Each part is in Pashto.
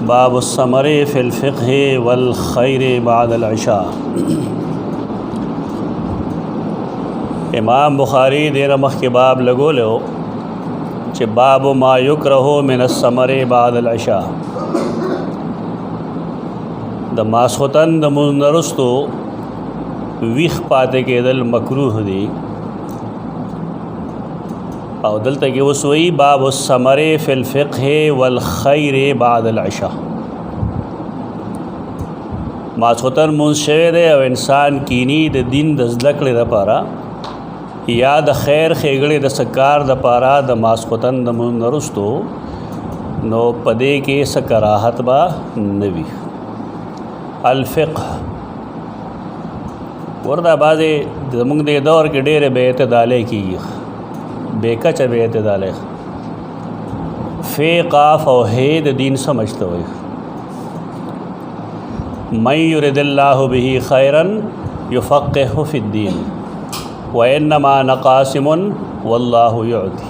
बाबुस्समरे फ़िल फ़िक़्हि वल ख़ैरि बअदल इशा। इमाम बुखारी देर मख के बाब लगोलो चे बाब मा युकरहु मिनस्समरे बअदल इशा। द मास्खुतन द मुंदरुस्तो विख पाते केदल मकरूह दी और दलता कि वसवई बाबुस्समरे फ़िल फ़िक़्हि वल ख़ैरि बअदल इशा। मास्खुतन मुंशवे दे और इंसान कीनी द दिन दज़लकड़े द पारा या द खैर खेगड़े द सकार द पारा द मास्खुतन द मुंदरुस्तो नो पदे के सकराहत बा नबी अलफ़िक़्ह वरदा बाज़े ज़मुंग दे दौर के डेरे बेअतदाले की बेकच बेअतदाले फ़े काफ़ और हे द दीन समझते हुए मन युरिदिल्लाहु बिही खैरन युफ़क़्क़िहु फ़िद्दीन व इन्नमा नक़ासिमुन वल्लाहु युअती।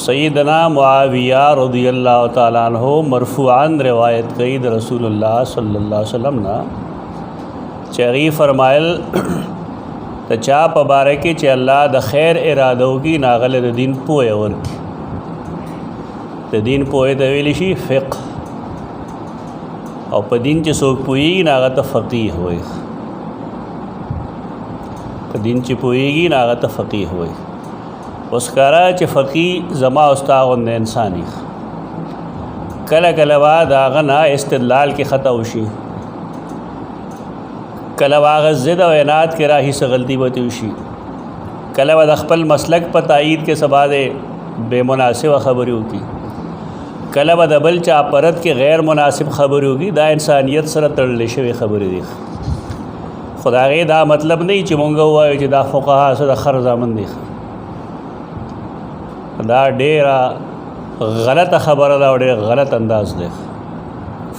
सय्यदना मुआविया रज़ियल्लाहु ताला अन्हु मरफ़ूअन रिवायत कई द रसूलुल्लाह सल्लल्लाहु अलैहि वसल्लम ना चगी फ़रमायल त चा पबारकी चे अल्लाह द खैर इरादो की नागल द दीन पोए वर्की द दीन पोए तवेलिशी फ़िक़्ह और प दीन चे सोक पोएगी नागत फ़क़ीह होए प दीन चे पोएगी नागत फ़क़ीह होए उसकारा चे फ़क़ीह ज़मा उस्तागुन इंसानी कला कलवा दागना इस्तिदलाल के ख़ता उशी कला वाग़ ज़िद व इनाद के राही से गलती बतूशी कला व अख़पल मसलक पर तायीद के सबादे बेमुनासिब ख़बरों की कला व दबल चा परत के गैर मुनासिब ख़बरों की दा इंसानियत सर तड़ले शवे ख़बरें देख खुदा गे दा मतलब नहीं चिमोंगा हुआ है दा फ़ुक़हा से खर ज़ामन देख दा डेरा गलत ख़बर दा और गलत अंदाज़ देख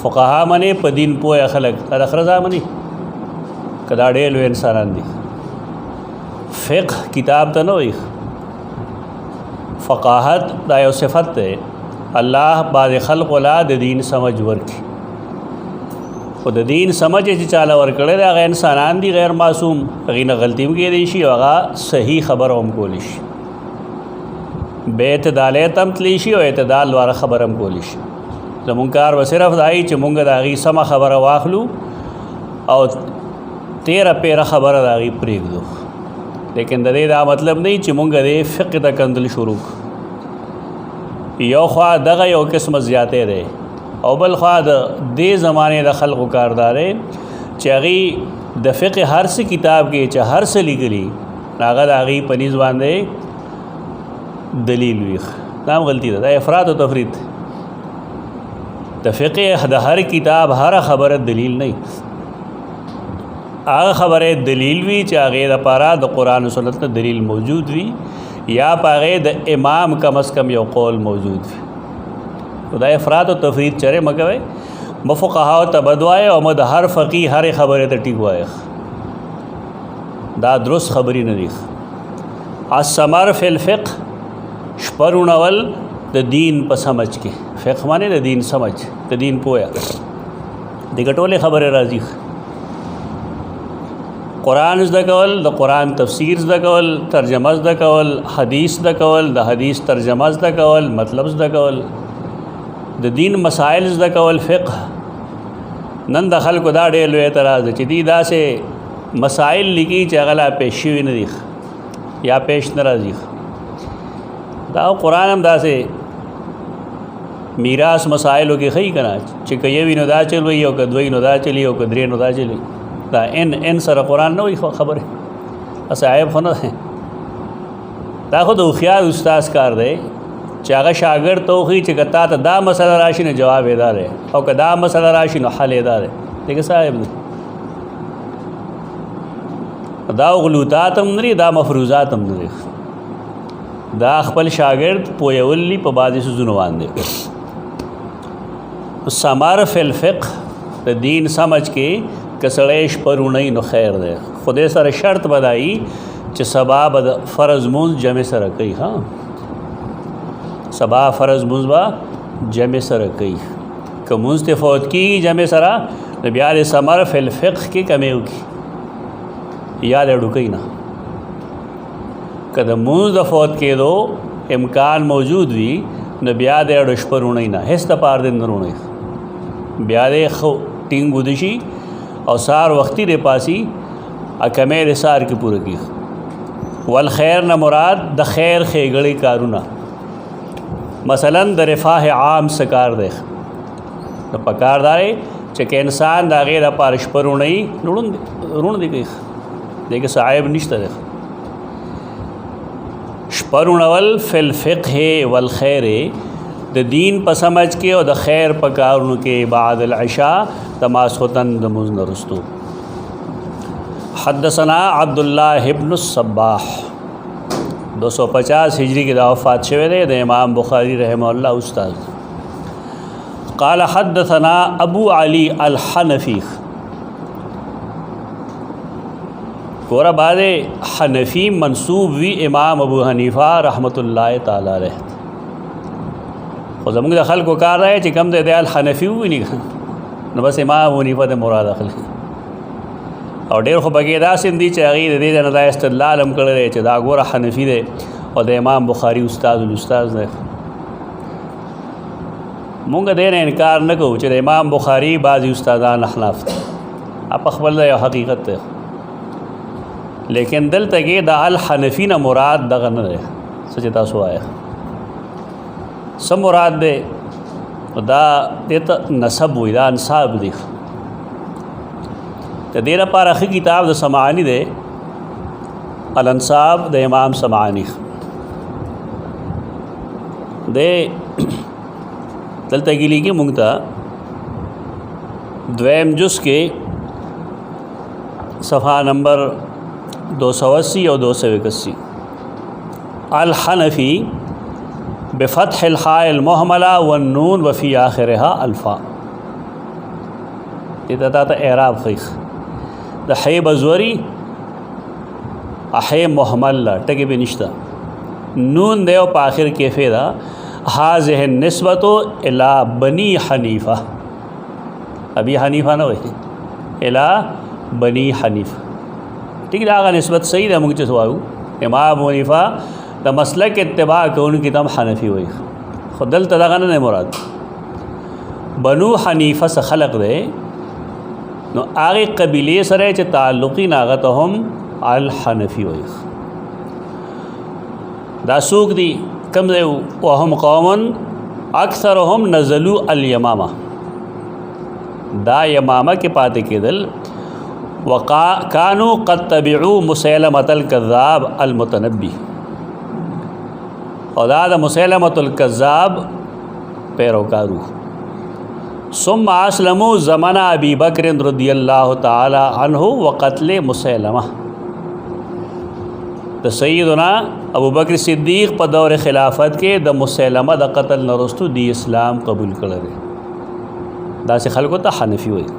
फ़ुक़हा मने पदीन पोए खलक अखर ज़ामनी कदा डेल वे इंसान दी फ़िक़्ह किताब तो नई फ़क़ाहत दायो सिफ़त है अल्लाह बाज़ ख़ल्क़ ला द दीन समझ वर्की ख़ुद दीन समझ चाला वर करे अगर इंसान दी गैर मासूम अगीन गलती में के देशी वगा सही खबर हम कोलिश बेतदाल तमतलीशी और एतदाल वारा खबर हम कोलिश जमुनकार व सिर्फ दाई चमुंग दागी समा खबर वाखलू और तेरा पेरा खबर दागी प्रेग दो लेकिन दे दा मतलब नहीं चिमुंग दे फ़िक़्ह तक अंदल शुरू यो ख्वा दगा यो किस्मत ज़्यादा रहे और बल ख्वा दे ज़माने द खल्क़ कारदारे चगी द फ़िक़्ह हर से किताब के च हर से लिखली नागद आगी पनीज़ बांधे दलील वीख नाम गलती था अफराद व तफरीत द फ़िक़्ह द हर किताब हर ख़बर दलील नहीं आग ख़बर दलील भी चाहे द पारा द कुरान व सुन्नत दलील मौजूद भी या पागे द इमाम कम अज़ कम यो कौल मौजूद भी खुदा अफराद व तफरीद चरे मकवे मफ़ुक़हा तबदवाए और मद हर फ़क़ीह हर ख़बर टिकवाए दा दुरुस्त ख़बरी नदीख अस्समर फ़िल फ़िक़्ह शपरुणवल द दीन प समझ के फ़िक़्ह माने द दीन समझ द दीन पोया दिगटोले ख़बर राजी कुरान ज़द कवल द कुरान तफसीर ज़द कवल तर्जमा ज़द कवल हदीस ज़द कवल द हदीस तर्जमा ज़द कवल मतलब ज़द कवल द दीन मसाइल ज़द कवल फ़िक़्ह नन दखल को दा डेल एतराज़ चिदीदा से मसाइल लिखी चगला पेशी हुई नदीख या पेश नराजी दाओ कुरान हम दा से मीरास मसाइल की खई कना चिक ये भी नदा चल वही हो कदवई नदा चली हो कदरे नदा चली दा इन सर कुरान न वही खबर है असायब खन है दा खुद उखियार उस्ताद कार दे चागा शागिर तो ही चिकता तो दा मसला राशि ने जवाब एदार है और कदा मसला राशि न हल एदार है देखिए साहब दा गलूतातम नहीं दा मफरूज़ातम नहीं दा अखपल शागिर्द पोयवली पबादी से जुनवान दे समर फ़िल फ़िक़्ह द दीन समझ के कसड़ेश पर उन्हीं न खैर दे खुदे सर शर्त बदाई च सबाब फ़र्ज़ मुंज जमे सर कई हाँ سبا فرض منځ به جمع سره کوي. که منځ ته فوت کېږي جمع سره نو بیا د ثمر فی الفقه کې کمی وکړي یا د ډوکوي نه. که د منځ د فوت کېدو امکان موجود وي نو بیا د اډو شپه رونی نه هېڅ د پار د نه رونی بیا د خو ټینګ ودی شي او سار وختي د پاسي اکمې د سار کې پوره کی. والخیر نه مراد د خیر ښېګړې کارونه مثلا د رفاه عام سکار دی نو پکار داري چې که انسان د هغې دپاره شپه رونی رون دی کوي دی کې صاحب نشته دی. شپه رونول فی الفقه والخیر د دین په سمجھ کې او د خیر په کارونو کې بعد العشاء د ماسخوتن د مونځ نه وروستو. حدثنا عبدالله ابن الصباح 250 ہجری کې دا وفات شوی دی د امام بخاری رحمه الله استاد. قال حدثنا ابو علی الحنفی گورا بعد حنفی منصوب وی امام ابو حنیفہ رحمۃ اللہ تعالی علیہ خو زمونږ د خلکو کار دی چې کم دی د الحنفي وویني نو بس امام ابو حنیفه د مراد اخلي او ډېر خو پکې داسې دي چې هغې د دې نه دا استدلال هم کړی دی چې دا ګوره حنفي دی او د امام بخاري استاد الاستاذ دی. مونږ دې نه انکار نه کوو چې د امام بخاري بعضې استادان احناف دي په خپل د یو حقیقت دی لیکن دلته کې د الحنفي نه مراد دغه نه دی څه چې تاسو وایه څه مراد دی دا دې ته نسب وي دا انساب دی. د دې لپاره ښه کتاب د سمعاني دی الانساب د امام سمعاني دی دلته کې لیکي مونږ ته دویم جز کې صفحه نمبر 280 اور 281 الحنفی بفتح الحاء المهملہ والنون وفی آخرها الفاء. یہ تا اعراب خیخ د حی بزوری احی محمل ټکی به نشتا نون دیو په آخر کې فیدا هذه النسبت الى بنی حنیفہ ابی حنیفہ نه وایي الى بنی حنیفہ ٹھیک ہے. هغه نسبت صحیح ده موږ چې وایو امام ابو حنیفه د مسلک اتباع کوونکي تم حنفي وایي خو دلته دغه نه مراد بنو حنیفه څخه خلق دی نو هغې قبیلې سره چې تعلقي نه هغه ته هم الحنفي وایي. دا څوک دي کوم دی وهم قوم اکثرهم نزلوا الیمامه دا یمامه کې پاتې کېدل وکانو قد تبعوا مسیلمة الکذاب المتنبی اور دا مسیلمة الکذاب پیروکارو. ثم اسلموا زمن ابی بکر رضی اللہ تعالی عنہ وقتل مسیلمہ د سیدنا ابو بکر صدیق په دور خلافت کې د مسیلمہ د قتل نه وروسته دی اسلام قبول کړی داسې خلکو ته حنفي وایي.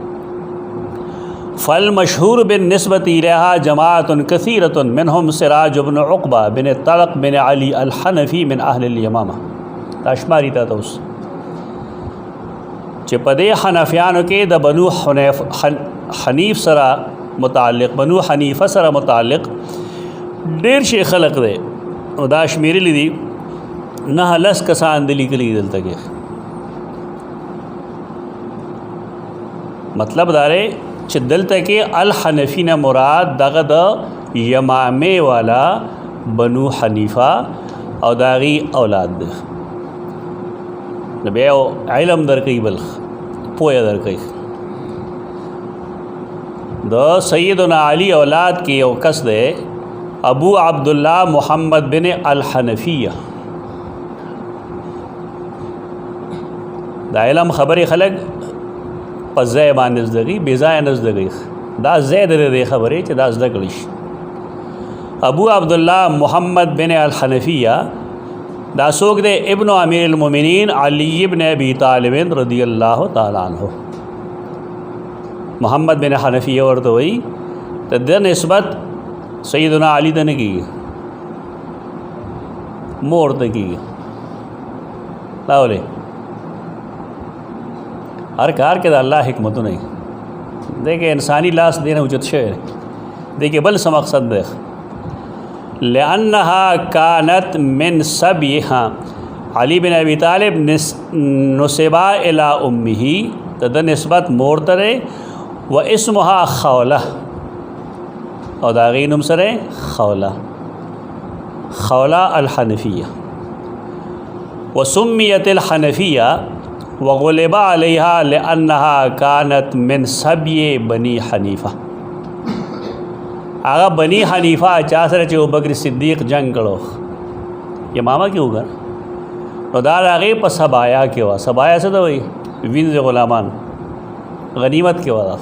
فالمشهور بالنسبة إليها جماعة كثيرة منهم سراج بن عقبة بن طلق بن علي الحنفي من أهل اليمامة. اشماری تا توس چې په دې حنفیانو کې د بنو حنیف سره متعلق بنو حنیفه سره متعلق ډېر شي خلق دی او دا شمیرلی دي 9 کسان د لیکلي دلته کې. مطلب دا دی چې دلته کې الحنفی نه مراد دغه د یمامه والا بنو حنیفه او داغي اولاد دی نو بیا علم درکوي بل پوهه درکوي. د سیدنا علی اولاد کې یو کس دی ابو عبداللہ محمد بن الحنفیہ. دا علم خبرې خلک په ځای باندې زده کوي بې ځایه نه زده کوي دا ځای د دې خبرې چې دا زده کړي شي. ابو عبداللہ محمد بن الحنفیہ دا څوک دی ابن امیر المؤمنین علی بن ابی طالب رضی اللہ تعالی عنہ. محمد بن حنفیہ ورته وایي د دې نسبت سیدنا علی ته نه کېږي مور ته کېږي دا ولې هر کار کې د الله حکمتونه دي دیکھیں انسانی لاس دینا اوچت شعر دیکھیں بل څه مقصد دی لأنها كانت من سبيها علی بن ابی طالب نسبا الى امه د نسبت مور ته و اسمها خوله او دا غي نوم سره خوله الحنفیه وسميت الحنفیه وغلب عليها لأنها كانت من سبي بني حنیفه هغه بني حنیفه چا سره چې ابوبکر صدیق جنگ کړو امامه کې وګر نو دا هغه په سبایا کې وا سبایا څه دوی وینځ غلامان غنیمت کې وا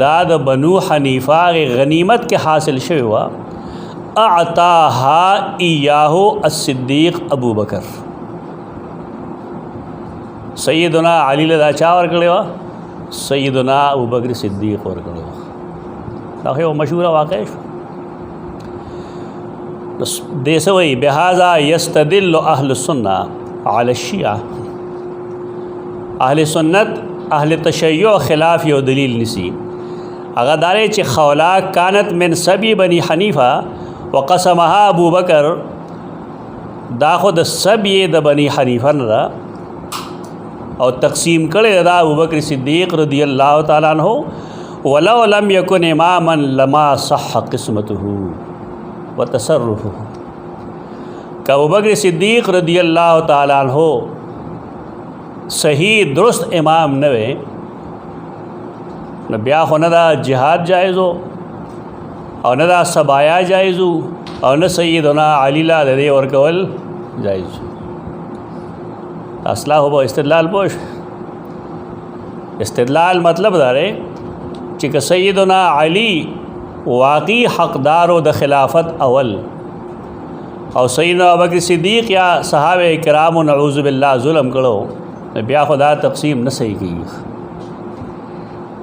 دا د بنو حنیفه غنیمت کې حاصل شوی وا اعطاها اياه الصدیق ابو بکر سیدنا علی له چا ورکړی وا سیدنا ابوبکر صدیق ورکړی وا دا یو مشهور واقع شو دیسوی بهذا یستدل اهل السنه علی الشیعه اهل سنت اهل تشیع خلاف یو دلیل نسی هغه داري چې خولا کانت من سبی بنی حنیفه وقسمها ابو بکر دا خود سبی د بنی حنیفه نه او تقسیم کړي دا ابوبکر صدیق رضی الله تعالی عنہ ولو لم يكن اماما لما صح قسمته وتصرفه کہ ابوبکر صدیق رضی اللہ تعالی عنہ صحیح درست امام نه وي نو بیا خو نه دا جهاد جایز او نه دا سبایا جایز او نه سیدنا علی لا د دې ورکول جایز اصلا هو استدلال پوش استدلال مطلب دا رہے چې سیدنا علی واقعی حقدارو د خلافت اول او سیدنا ابوبکر صدیق یا صحابه کرام نعوذ بالله ظلم کړو بیا خدا تقسیم نه صحیح کیږي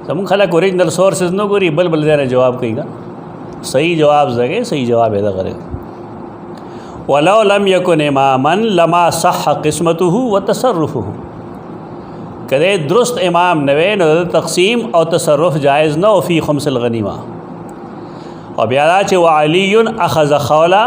زمون خلک اوریجنل سورسز نو ګوري بل ځای جواب کوي صحیح جواب زګه صحیح جواب ادا کرے ولو لم يكن اماما لما صح قسمته وتصرفه کدے درست امام نوے نو تقسیم او تصرف جائز نہ فی خمس الغنیمہ اور بیادا چ وعلی اخذ خولا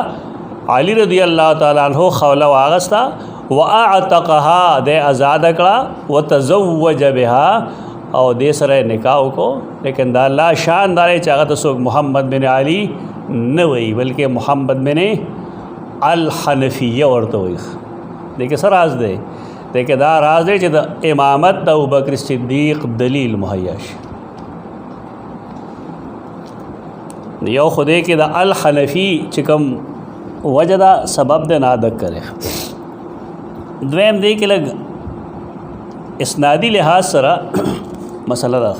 علی رضی اللہ تعالی عنہ خولا واغستا واعتقها دے آزاد کړه وتزوج بها او دے سره نکاح کو لیکن دا اللہ شان دار چاغت سو محمد بن علی نہ وی بلکہ محمد بن الحنفیہ ورته وي دیکھے سر راز دے دیکھے دا راز دے چې د امامت د ابوبکر صدیق دلیل مهیا شي یو خدای کې د الحنفی چې کوم وجدا سبب د نادک کرے دویم دی کې لګ اسنادی لحاظ سره مسله ده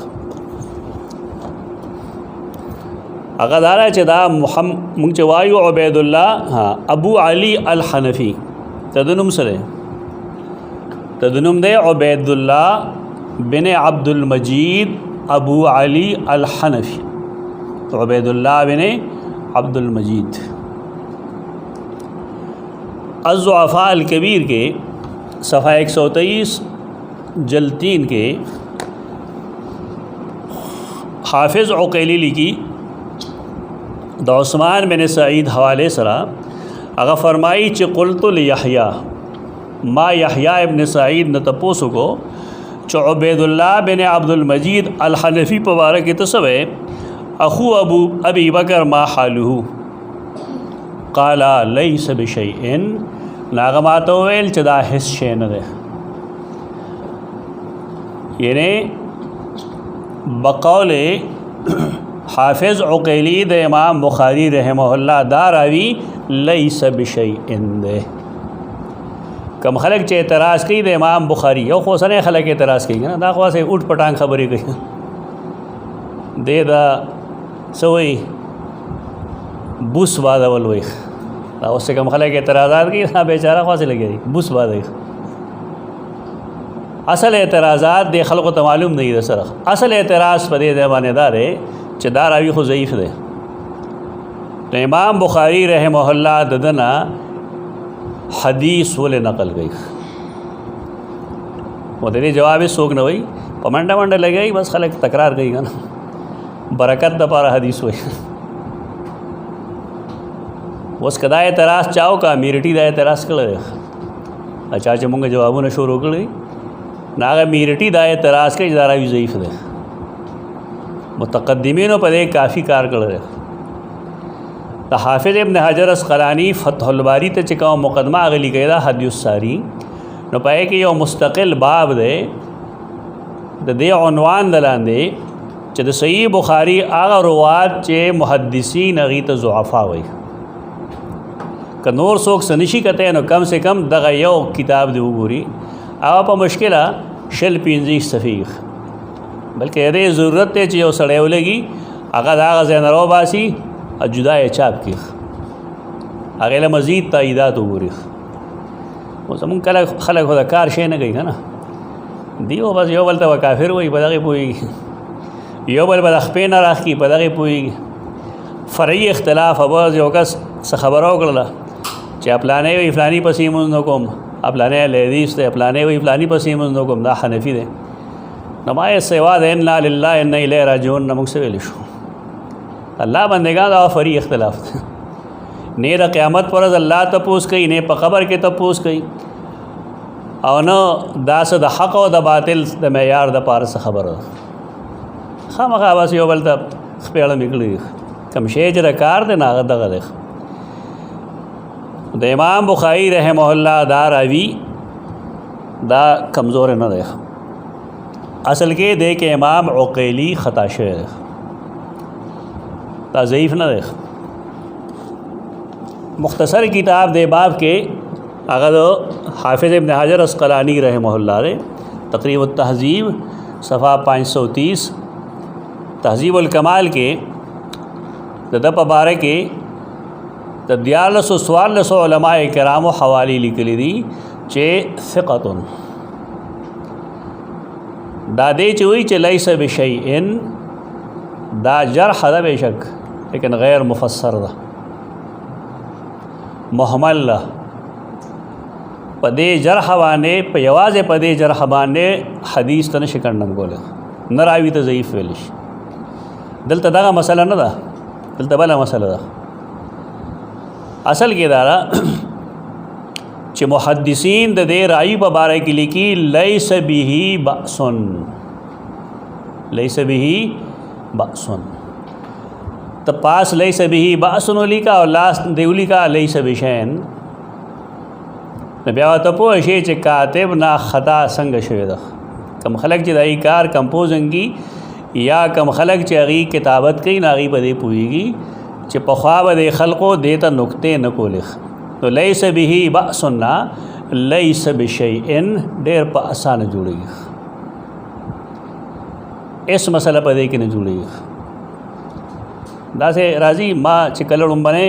هغه دارا چې دا مونږ چې وایو عبید الله ابو علی الحنفی تدنم سره تدنم دی عبید الله بن عبد المجید ابو علی الحنفی عبید اللہ بن عبد المجید الضعفاء الکبیر کے صفحہ 123 جلد 3 کے حافظ عقیلی لکی دا عثمان بن سعید حوالے سرا اگر فرمائی چی قلت لیحییٰ ما یحییٰ ابن سعید نتپوسو کو چو عبید اللہ بن عبد المجید الحنفی پبارک تصوے اخو ابی بکر ما حالہو قال لیس بشیئن ناغماتو ویل چدا حس شین دے یعنی بقول حافظ عقیلی د امام بخاری رحمہ اللہ داراوی لیس بشیئن دے کم خلق چه اعتراض کی د امام بخاری یو خوصنے خلق اعتراض کی نا دا خواہ سے اٹھ پٹانگ خبری گئی دے دا سوئی بوس باد اول وی اس سے کم خلق اعتراضات کی نا بیچارہ خواہ سے لگے دی بوس باد اصل اعتراضات دے خلق و معلوم نہیں دے سرخ اصل اعتراض پا دے دیوانے دارے چه داراوی خو ضعیف دے امام بخاری رحمہ اللہ ددنا حدیث ولې نقل کوي. و دې جواب څوک نه وایي، په منډه منډه لګي بس خلک تکرار کوي کنه، برکت د پاره حدیث وایي. اوس کدا اعتراض چاو کا میرټي دا اعتراض کړل، اچھا چې مونږ جوابونه شروع کړی ناغه میرټي دا اعتراض کوي دا راوي ضعیف ده. متقدمینو په دې کافی کار کړل. د حافظ ابن حجر اسقلانی فتح الباری ته چې کوم مقدمه غلی کړه حدیث الساری، نو پای کې یو مستقل باب ده د دې عنوان دلاندې چې د صحیح بخاری هغه روایت چې محدثین هغه ته ضعفا وایي. که نور څوک سنشي کته نو کم سے کم دغه یو کتاب دی وګوري، هغه په مشکله شل 50 صفحې، بلکې دې ضرورت ته چې یو سړی ولګي هغه دا غزن راو باسي او جدا یې چاپ کړي، هغه له مزید تاییدات وګوري. او زمون کله خلک خو دا کار شي نه کوي کنه، دیو بس یو بل ته کافر وایي، په دغه پوهېږي، یو بل به د خپې نه راخکي، په دغه پوهېږي. فرعي اختلاف بعض یو کس څه خبره وکړله چې پلانې وایي فلاني پسې مونځ نه کوم، پلانې حدیث دی، پلانې وایي فلاني پسې مونځ نه کوم، دا حنفي دی. نو ما یې سوا د انا لله انا الیه راجعون نه موږ څه ویلی شو؟ الله بندګان دا فرعي اختلاف دی. نه د قیامت پر ورځ الله تپوس کوي، نه په قبر کې تپوس کوي، او نه داسې د حق او د باطل د معیار د پاره څه خبره ده. خامخا بس یو بل ته خپېړه نکړي، کم شی چې د کار دی نه هغه دغه دی. د امام بخاری رحمه الله دا راوي دا کمزور نه دی، اصل کې دی کې امام عقیلی خطا شوی دی، دا ضعیف نه دی. مختصر کتاب دے باب کے اگر حافظ ابن حجر اسقلانی رحمہ اللہ رے تقریب التہذیب صفحہ 530، تہذیب الکمال کے دپ بارے کے دیالس و سوالس علماء کرام و حوالی لکلی دی چے ثقتن دا دے چوئی چے لیس بشیئن، دا جرح دا بے شک لیکن غیر مفسر دا محمل پدے جرح باندې په یوازې پدې جرح باندې حدیث ته نشي کړنم کوله، نه راوي ته ضعیف ویل شي. دلته دغه مسله نه ده، دلته بله مسله ده. اصل کې دا چې محدثین د دې رایي په باره کې لیکي لیس به بأس، لیس به بأس، تو پاس لیس به بأس لیکا او لاس دیولی کا لیس بشین، بیا ته پوه شي چې کاتب نه خطا څنګه شوی ده. کم خلک چې دای کار کمپوزنګي یا کم خلک چې هغه کتابت کوي نه هغه به پوهیږي چې په خوا به خلقو دیته نقطې نه کولې. نو لیس به بأس نه لیس بشیء ډېر په اسانه جوړیږي، اس مسله په دې کې نه جوړیږي. دا سه راځي ما چې کله لومبنه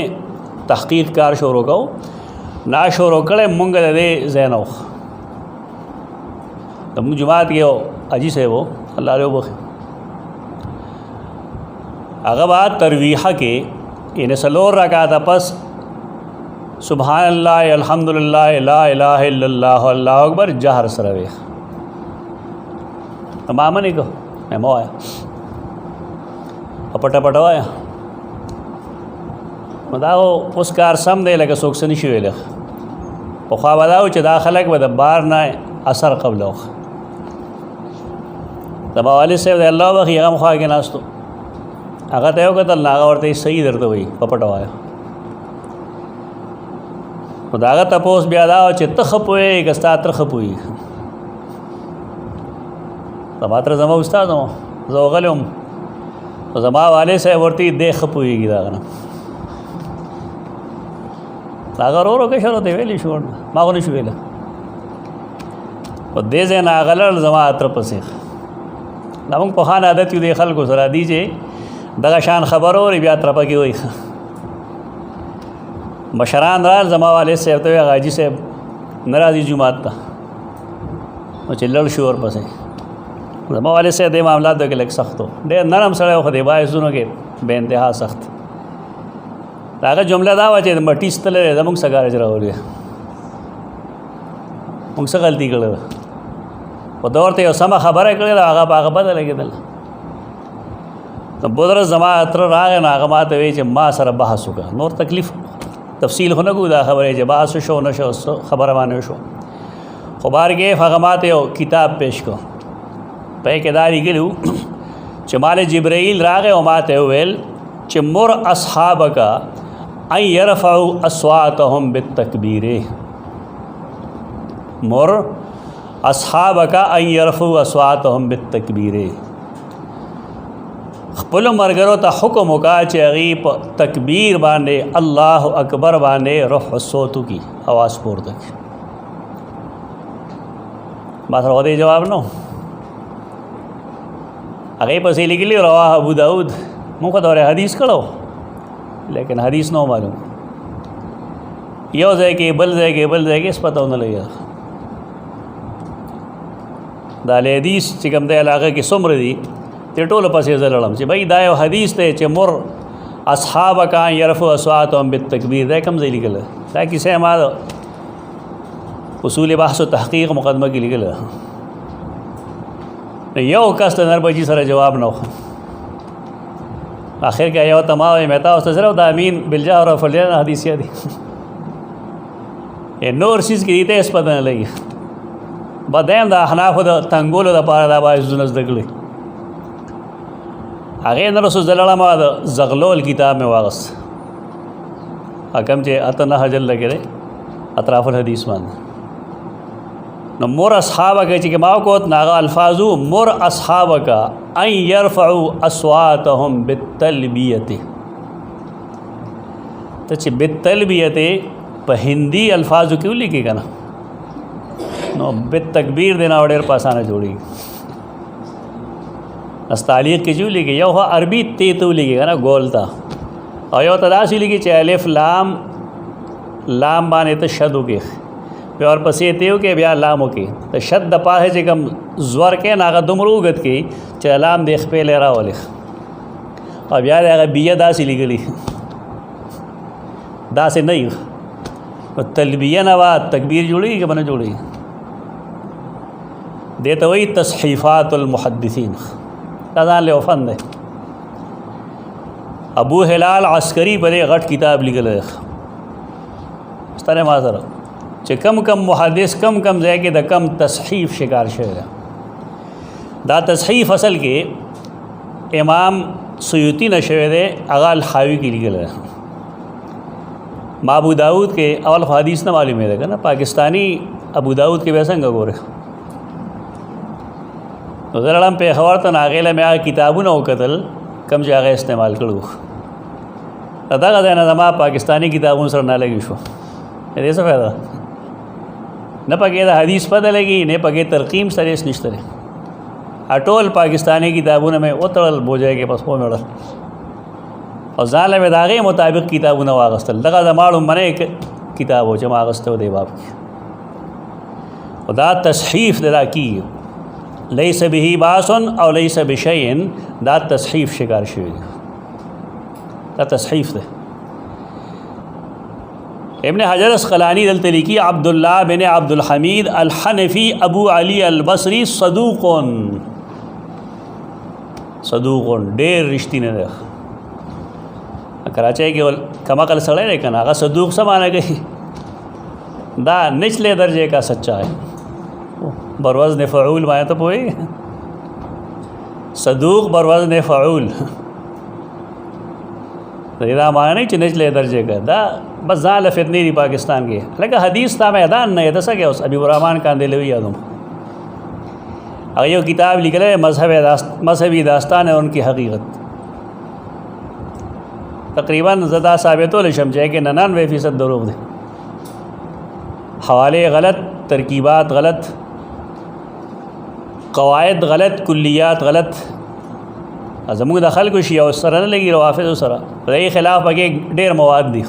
تحقیق کار شروع کو نا شروع کړه مونږ د دې زینو د مونږ جماعت کې اجي صاحب الله له وبخ هغه بعد ترویحه کې ان سلور رکعات پس سبحان الله الحمدللہ لا الہ الا اللہ اللہ اکبر جہر سره وي تمام نه کو مو آیا پټه پټه وایا مداو اوس کار سم دی لکه څوک سن شي ویل په خوا بداو چې دا خلک به د بار نه اثر قبل وخ تبا والي صاحب د الله وخت هغه مخا کې ناستو هغه ته یو کتل هغه ورته صحیح درته وي په پټه وایا خداغه تاسو بیا دا چې تخپوي کستا ترخپوي تباتر زما استاد نو زوغلم زما والي صاحب ورته دې خپويږي دا نه اگر اورو کې شروع دی ویلی شو ما غو نشو ویل او دې زنا غلل زما تر پسې دا موږ په خان عادت یو دی خلکو سره دی چې دغه شان خبر اوري بیا تر پکې وای مشران رال زما والي صاحب ته غاجي صاحب ناراضي جمعات ته او چې لړ شو ور پسې زما والي صاحب د معاملات د کې لک سختو ډېر نرم سره خو دی وای زونه کې به انتها سخت داغه جمله دا و چې مټی ستلې زموږ سګار جوړولې موږ څه غلطي کړې ده په دور ته یو سمه خبره کړې ده هغه په هغه بده لګېدله. نو بودره زما تره راغی نو هغه ما ته وایي چې ما سره بحث وکړه. نور تکلیف تفصیل خو نه کوو دا خبره چې بحث وشو نه شو خبره باندې وشو. خو بارګیف هغه ما ته یو کتاب پیش کړو په یې کې دا لیکلي وو چې مال جبرائیل راغی او ما ته وویل چې مر اصحابک ان یرفعوا اصواتهم بالتکبیر. مر اصحابک ان یرفعوا اصواتهم بالتکبیر. خپل مرګرو ته حکم وکړه چې هغې په تکبیر باندې الله اکبر باندې رفع الصوت کی आवाज़ پورته کړي. ما سره غوډې جواب نه هغې پسې لیکلي رواه ابو داود. موږ خو دورې حدیث کړو لیکن حدیث نه معلوم یو ځای کې بل ځای کې بل ځای کې هېڅ پته ونه لګي. دا حدیث چې کوم دی علاقه کې څومره دي ترې ټولو پسې زه لړم چې بھائی دا یو حدیث دی چې مر اصحابک ان یرفعوا اصواتهم بالتکبیر. دا کوم ځای لیکل دا کیسه ما اصول بحث و تحقیق مقدمه کې لیکل یو کس ته نربچي سره جواب نه وخت آخر کې یو تمام متا او صرف د امین بالجاه او فلیان حدیث دي نور چیز کې دې څه پته نه لګي. بدایم د احناف د تنګولو د پاره دا باید زونه زده کړي. هغې نه رسول الله ما د زغلول کتاب مې واغست حکم چې اته نه حجل لګې دی اطراف الحدیث باندې. نو مر اصحابک چې ما کوت ناغه الفاظو مر اصحابک ان يرفعوا اصواتهم بالتلبیه. ته چې بالتلبیه په هندي الفاظو کې ولیکي کنه نو بالتکبیر دینا ډېر په اسانه جوړي. استعلیق کې جو لیکي یو عربي ته تو لیکي کنه ګول تا او یو تداسي لیکي چې الف لام باندې ته شد وکي په اور پسې تیو کې بیا لام وکي ته شد د پاه چې کم زور کې ناغه دمروغت کې چې لام د خپل راولي او بیا هغه بیه داسي لیکلي داسې نه تلبیه نه وا تکبیر جوړي کې باندې جوړي دیته وی تصحیفات المحدثین دا ځان له فن دی. ابو هلال عسکری په دې غټ کتاب لیکل دی ستاره ما سره چې کم محدث کم ځای کې د کم تصحیف شکار شوی دی. دا تصحیف اصل کې امام سیوطی نه شوی دی هغه الحاوی کې لیکل دی. ما ابو داود کې اول حدیث نه معلومه ده کنه پاکستانی ابو داود کې به څنګه ګوره زرلم په خبر ته ناغله مې کتابونه وکتل کم چې هغه استعمال کړو دا غځنه زما پاکستانی کتابونو سره نه لګی شو. دې څه فائدہ نه پکې دا حدیث پته لګي نه پکې ترقیم سره نشته. اټول پاکستانی کتابونه مې اوتړل بوجای کې پس پونه وړل او ځاله مې داغه مطابق کتابونه واغستل. دغه زماړو منه کتابو چې ما واغستو دی باب خدا تصحیف دا کی لیس به باس او لیس بشیء دا تصحیف شکار شوی دا تصحیف ده. ابن حجر اسقلانی دلته لیکي عبدالله بن عبدالحمید الحنفی ابو علی البصری صدوق ډیر رښتینی ده. کراچۍ کې کماقل سړی دی کنه هغه صدوق څه معنی کوي دا نچلے درجے کا سچا ہے بروزن فعول معنی ته پوهیږي صدوق بروزن فعول دا معنی نه چې نچلے درجے کا دا بس ځاله فتنې دی پاکستان کې لکه حدیث تا میدان نه ده څه کې اوس ابي الرحمن کاندلوی یادوم هغه یو کتاب لیکل ہے مذهبی داستان ہے ان کی حقیقت تقریباً زدہ ثابتول شمجھے کہ 99% دروغ دے حوالے غلط ترکیبات غلط قواعد غلط کلیات غلط زموږ د خلکو شیعه سره نه لګي روافض سره د دې خلاف پکې ډېر مواد دي.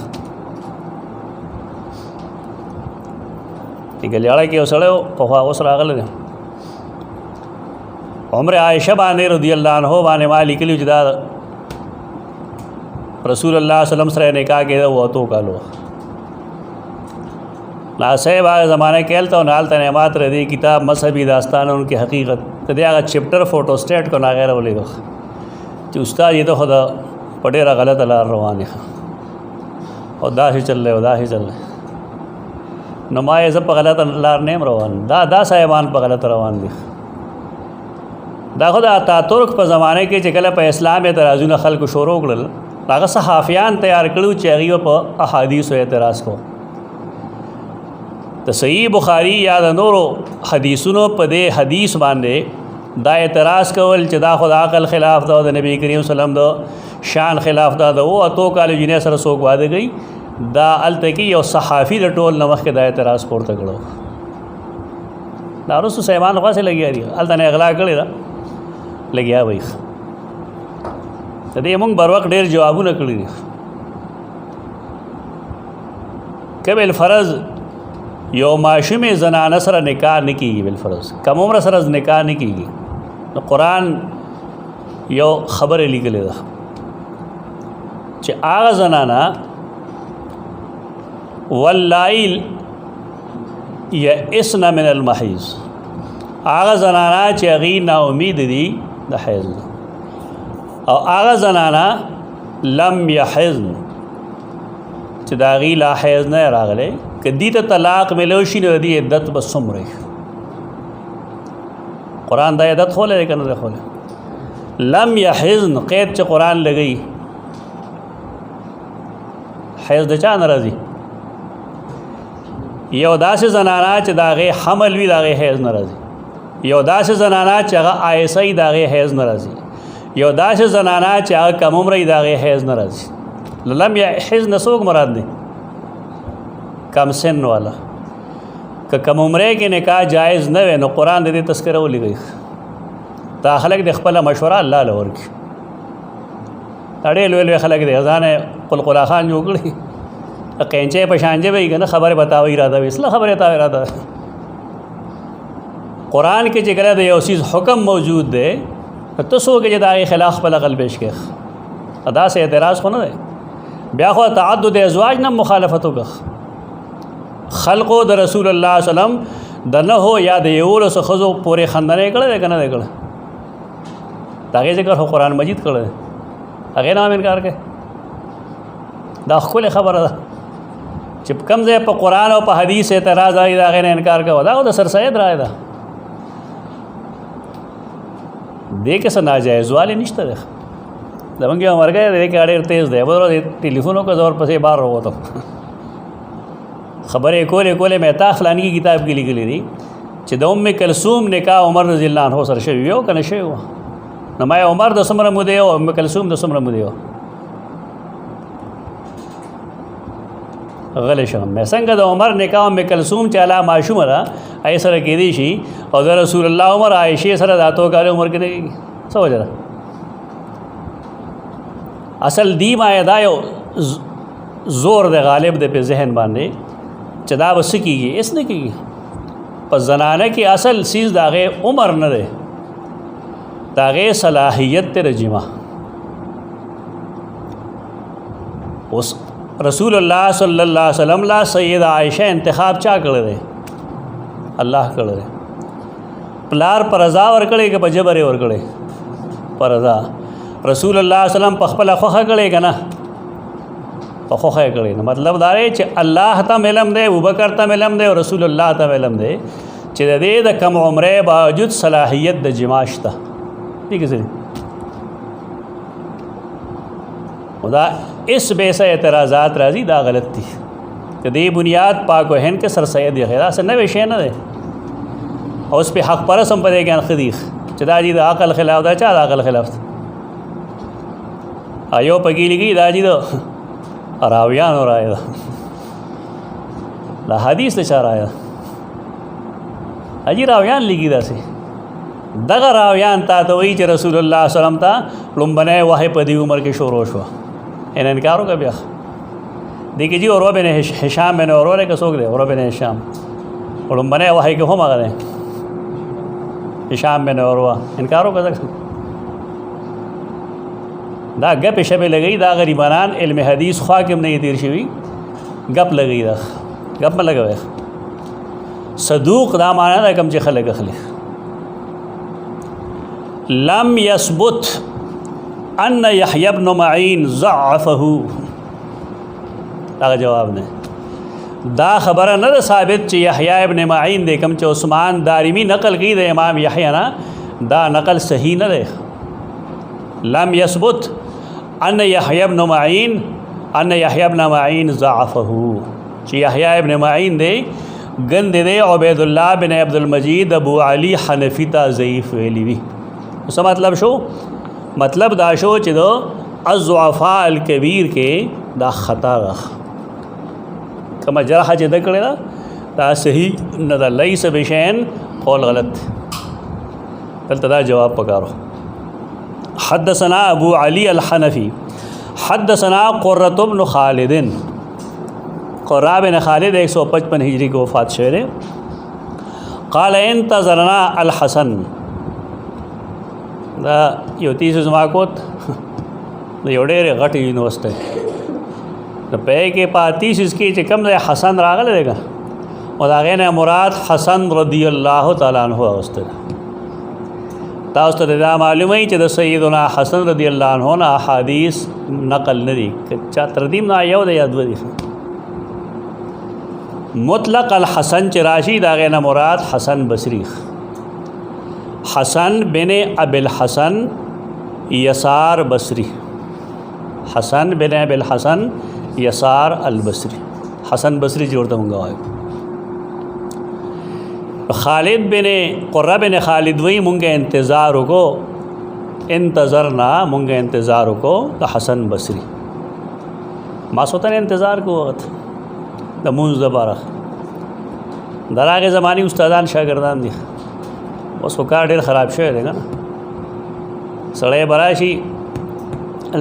ګلیاړه کې اوسړو په خوا اوس راغله عمر عائشہ باندې رضی الله عنها باندې مالک لیو چې دا رسول الله صلی الله علیه وسلم سره نکاح کېده وته کالو नासेब आगे ज़माने कहलता हूँ नाल तनमात रदी किताब मजहबी दास्तान उनकी हकीकत तदे आगा चैप्टर फोटो स्टेट को नागैर बोले गो कि उस्ताद ये तो खुदा पटेरा गलत अलार रवान है और दाही चल रहे दाही चल रहे नुमाए सब पर गलत अलार नेम रवान दा साहिबान पर गलत रवान दी दा खुदा तातुर्क पर ज़माने के चकल पर इस्लाम एतराज़ुन खल्क शोरो उगड़ल आगा सहाफ़ियान तैयार करूँ चेगियों पर अहादीस व एतराज़ को तो सही बुखारी या नूरो हदीसुनो पदे हदीस बांधे दा एतराज़ कवल चदा खुदा अकल खिलाफ दा नबी करीम सल्लम दो शान खिलाफ दा वो अतो काल जिन्हें सर सोक वादे गई दा अल तकी और सहाफ़ी लटोल नमक के दा एतराज़ पोर तकड़ो दारुस सहमान वहाँ से लगी आ रही अल तने अगला करे लगी आ भाई तदे मुंग बर वक्त ढेर जवाबू न कड़ी कबिल फ़र्ज़ यो माशूम ज़नाना सर निकाह नहीं की बिलफ़र्ज़ कम उम्र सर निकाह नहीं की तो कुरान यो ख़बर लिखले चे आगा ज़नाना वल्लाइल या इसना मिनल महीज़ आगा ज़नाना चे अगी ना उम्मीद दी द हैज़ और आगा ज़नाना लम यहज़न चे दागी ला हैज़ न रागले कदी तो तलाक़ मिलोशी नदी इद्दत बसुम रही कुरान दा इद्दत खोले लेकिन न खोले लम यहज़न क़ैद च कुरान लगई हैज़ दचा नाराज़ी ये उदास ज़नाना च दागे हमल भी दागे हैज़ नाराज़ी ये उदास ज़नाना च आयसा दागे हैज़ नाराज़ी ये उदास ज़नाना च कम उम्र दागे हैज़ नाराज़ी लम यहज़ नसोक मराद नहीं कम सिन वाला कि कम उम्रे के निकाह जायज़ न वे न कुरान दे तस्करा वो गई ता खलक दे खपला मशवरा अल्लाह लवर की अड़े लो खलक दे अजान कुलकुला खान जो उगड़ी कैंचे पशांजे भाई ना खबर बताओ ही रहा इसलिए खबर बताओ रहा कुरान के जगह दे उसी हुक्म मौजूद दे तो सो के जदा खिलाफ पला कल पेश के अदा से एतराज़ को न दे ब्याखो तअद्दुद अज़वाज न मुखालफतों का खल्को द रसूलुल्लाह सल्लम द न हो या देवर से खजो पूरे ख़ानदाने कड़े कना दे कड़े ताकि जिक्र हो कुरान मजीद कड़े अगे नाम इनकार के दाखुल खबर चिपकम से पर कुरान और पर हदीस एतराज़ आई दागे ने इनकार का वदा तो सर सैद राय दा दे के सर नाजायज़ वाले निश्ता देख दबंगे मर गए दे के अड़े तेज़ दे बोलो टेलीफोनों का जोर पसे बार रहो तो ख़बर एकोले मेहता फ़लानी की किताब की लिखी थी चिदम में कलसूम ने कहा उमर रज़ियल्लाहु अन्हु सर शे हो कन शे हो नमाया उमर दसमर मुदे हो उम्मे कलसूम दसमर मुदे हो गले शम मैं संग द उमर ने कहा उम्मे कलसूम चाला माशूम रहा ऐ सर के दीशी और रसूलुल्लाह उमर आयशे सर दातो का उमर के देगी समझ रहा असल दी मायदायो ज़ोर दे गालिब दे पे जहन बांधे चदा बस की इसने की पर जनाने की असल चीज़ दागे उम्र न दे दागे सलाहियत तेरे जिमा उस रसूलुल्लाह सल्लल्लाहु अलैहि वसल्लम ला सैयद आयशा इंतखाब चा कर दे अल्लाह कर दे प्लार परज़ा वर कड़े के बजबरे वर कड़े परज़ा रसूलुल्लाह सल्लल्लाहु अलैहि वसल्लम पखपला खोखा कड़े का ना पखोखा करे ना मतलब दारे च अल्लाह तम इलम दे अबूबकर तम इलम दे और रसूलुल्लाह तम इलम दे च दे द कम उम्रे बावजूद सलाहियत द जिमाशता ठीक है सर खुदा इस बेसा एतराज़ात राजी दा गलत थी कि दे बुनियाद पाक व हन के सर सैद खैरा से न विषय न दे और उस पर हक परस हम पदे ज्ञान खदीख चदा जी दा अकल खिलाफ दा चा अकल खिलाफ आयो पकीली गई दाजी दो रावियान हो रहा है हदीस से चाह रहा अजी रावियान लिखी दा से दगा रावियान था तो वही च रसूलुल्लाह सल्लम था लुम्बने वाह पदी उम्र के शोरोश हुआ इन इनकारों का ब्याह देखिए जी और बिन हिशाम मैंने और का सोख दे और बिन हिशाम लुम्बने वाह के हो मगर हिशाम मैंने और इनकारों का दा गप शब लगई दा गरीबानान इल्म हदीस ख्वा के नहीं तीर शिवी गप लगई दा गप में लगे صدوق دا معنا دا کم چې خلک اخلي. لم يثبت ان يحيى بن معين ضعفه، دا جواب نه. دا خبره نه ثابت چې یحیی ابن معین دې کم چې عثمان دارمی نقل کړي د امام یحیی نه، دا نقل صحیح نه دی. لم يثبت ان یحیی ابن معین ضعفه، چې یحیی ابن معین دې ګند دې عبید الله بن عبد المجید ابو علی حنفی ته ضعیف ویلی وی. څه مطلب شو؟ مطلب دا شو چې د الضعفاء الکبیر کې دا خطا راغ کما جرح چې د کړه دا صحیح نه دا لیس بشین قول غلط. دلته دا جواب پکارو. حدثنا ابو علی الحنفی حدثنا قرۃ بن خالد، قرہ بن خالد 155 ہجری کو وفات شوه. قال انتظرنا الحسن، دا یو تیس زما کوت یو ډېر غټ یونیورسيټي په کې پاتیس اس کې چې کوم ځای حسن راغلی دی او د هغې نه مراد حسن رضی الله تعالی عنه واغوستی. تاسو ته دا معلومه وي چې د سیدنا حسن رضی الله عنه نه احادیث نقل نه دي، چا تردیم نه یو دی یا دوه دي. مطلق الحسن چې راشي د هغې نه مراد حسن بصری، حسن بن ابي الحسن یسار بصری، حسن بن ابي الحسن یسار البصری، حسن بصری چې ورته مونږ وایو. خالد بن قرہ بن خالد وی مونږ انتظار وکړو، انتظرنا مونږ انتظار وکړو د حسن بصری. ما سوتن انتظار کو وخت د مونږ زبره دراغه زمانی استادان شاګردان دي. اوس وکړ ډېر خراب شوی دی نه، سړی براشي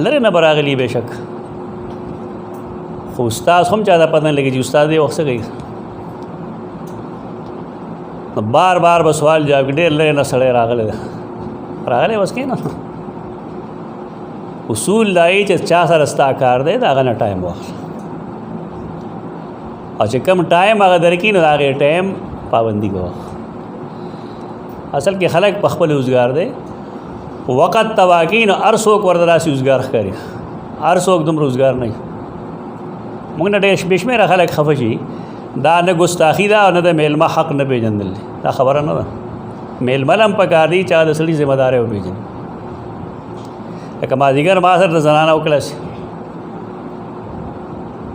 لري نه براغلی بشک، خو استاد هم چا دا پته نه لګي چې استاد یې وخت څه کوي. بار بار به سوال جواب ډېر لري نه سړی راغلی وس کې نه. اصول دای چې چا سره ستا کار دی د هغه نه ټایم واخله، او چې کم ټایم هغه درکې نو د هغې ټایم پابندي کوه. اصل کې خلک په خپل روزګار دی وقت تواکین هر څوک ورته داسې روزګار ښکاري، هر څوک دومره روزګار نه وي. موږ نه ډېر بې شمېره خلک خفه شي، دا نه ګستاخي ده او نه د میلمه حق نه پېژندل دی. دا خبره نه ده، میلمه هم پکار دی چا د سړي ذمه داری وپېژني. لکه مازدیګر ما سره د زنانه وکړه شي،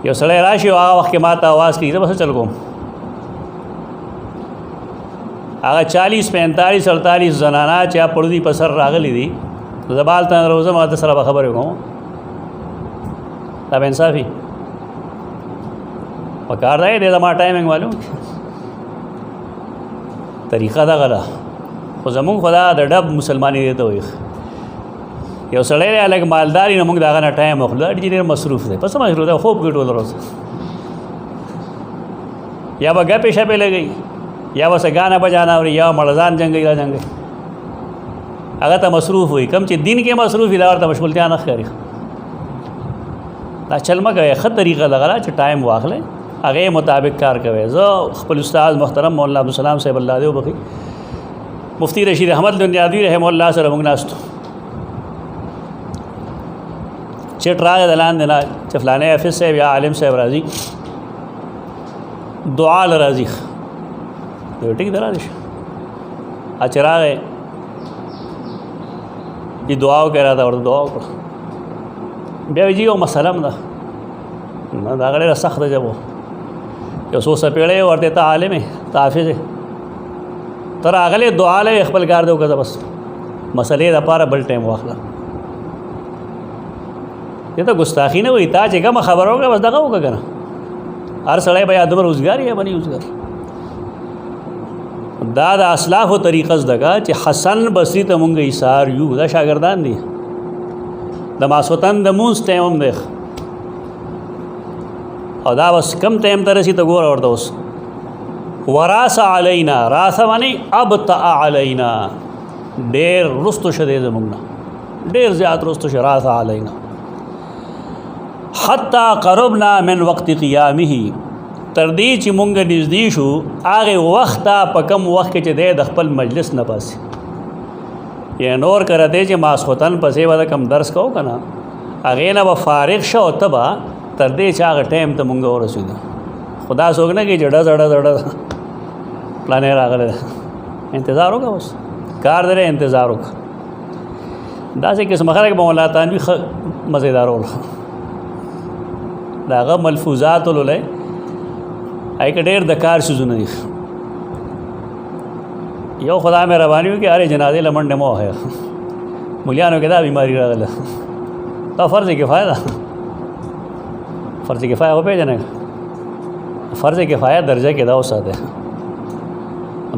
یو سړی راشي او هغه وخت کې ما ته اواز کړي، زه به څه چل کوم؟ هغه 40 45 48 زنانه چې پړدي په سر راغلي دي، زه به هلته روزه ما د سره به خبرې کوم. دا به انصافي پکار دی. دی زما ټایمنګ معلوم طریقه دغه ده، خو زمونږ خو دا د ډب مسلماني دی ته وایي. یو سړی دی لږ مالداري نو موږ د هغه نه ټایم اخلو، دا ډېر مصروف دی. په څه مصروف دی؟ خوب کوي ټوله ورځ، یا به ګپې شپې لګوي، یا به څه ګانا بجانا اوري، یا مړزان جنګوي را جنګوي. هغه ته مصروف وي. کم چې دین کې مصروف وي دا ورته مشغولتیا نه ښکاري. دا چل مه کوئ، ښه طریقه دغه ده چې ټایم واخلئ، هغې مطابق کار کوئ. زه خپل استاد محترم مولانا عبدالسلام صاحب الله دې وبخي، مفتی رشید احمد دنیادوی رحمه الله سره موږ ناستو، چټ راغی د لاندې نه چې فلانی حافظ صاحب یا عالم صاحب راځي، دعا له راځي. ټیک ده راځي، چې راغی چې دعا وکړه، راته ورته دعا وکړه. بیا وایي یو مسله هم ده، دا هغه ډېره سخته ژبه، یو څو څپېړې ورته ته عالم یې، ته حافظ یې، ته راغلی دعا له خپل کار دی وکړه، بس مسلې دپاره بل ټایم واخله. دې ته ګستاخي نه وایي، تا چې کومه خبره وکړه بس دغه وکړه که نه. هر سړی به یا دومره روزګار یا بني روزګار. دا د اسلافو طریقه زده کړه چې حسن بصري ته مونږ ایثار یو، دا شاګردان دي، د ماسوتن د مونځ ټایم هم دی، او دا بس کم ټایم ته رسي ته ګوره ورته اوس وراث علینا، راثه معنی ابطأ علینا، ډېر رستو شه دی زمونږ نه، ډېر زیات رستو شه. راث علینا حتی قربنا من وقت قیامه، تر دې چې مونږ نږدې شو هغې وخت ته په کم وخت کې چې دی د خپل مجلس نه پاسې یا نور که راته چې ماسخوتن پسې به د کم درس کوو که نه هغې نه به فارغ شه او ته به تر دې چې هغه ټایم ته مونږ ورسېدو خو دا څوک نه کوي چې ډز پلانې راغلی ده انتظار وکړه اوس کار دی انتظار وکړه داسې قسمه خلک به مولا تانوي ښه مزېدار ول د هغه ملفوظات ولولئ هغې کې ډېر د کار څیزونه دي یو خدای مهرباني وکړي هرې جنازې له منډې مه وهئ مولیانو کې دا بیماري راغله دا فرض کفایه ده فرض کفایه وپېژنئ فرض کفایه درجه کې دا وساته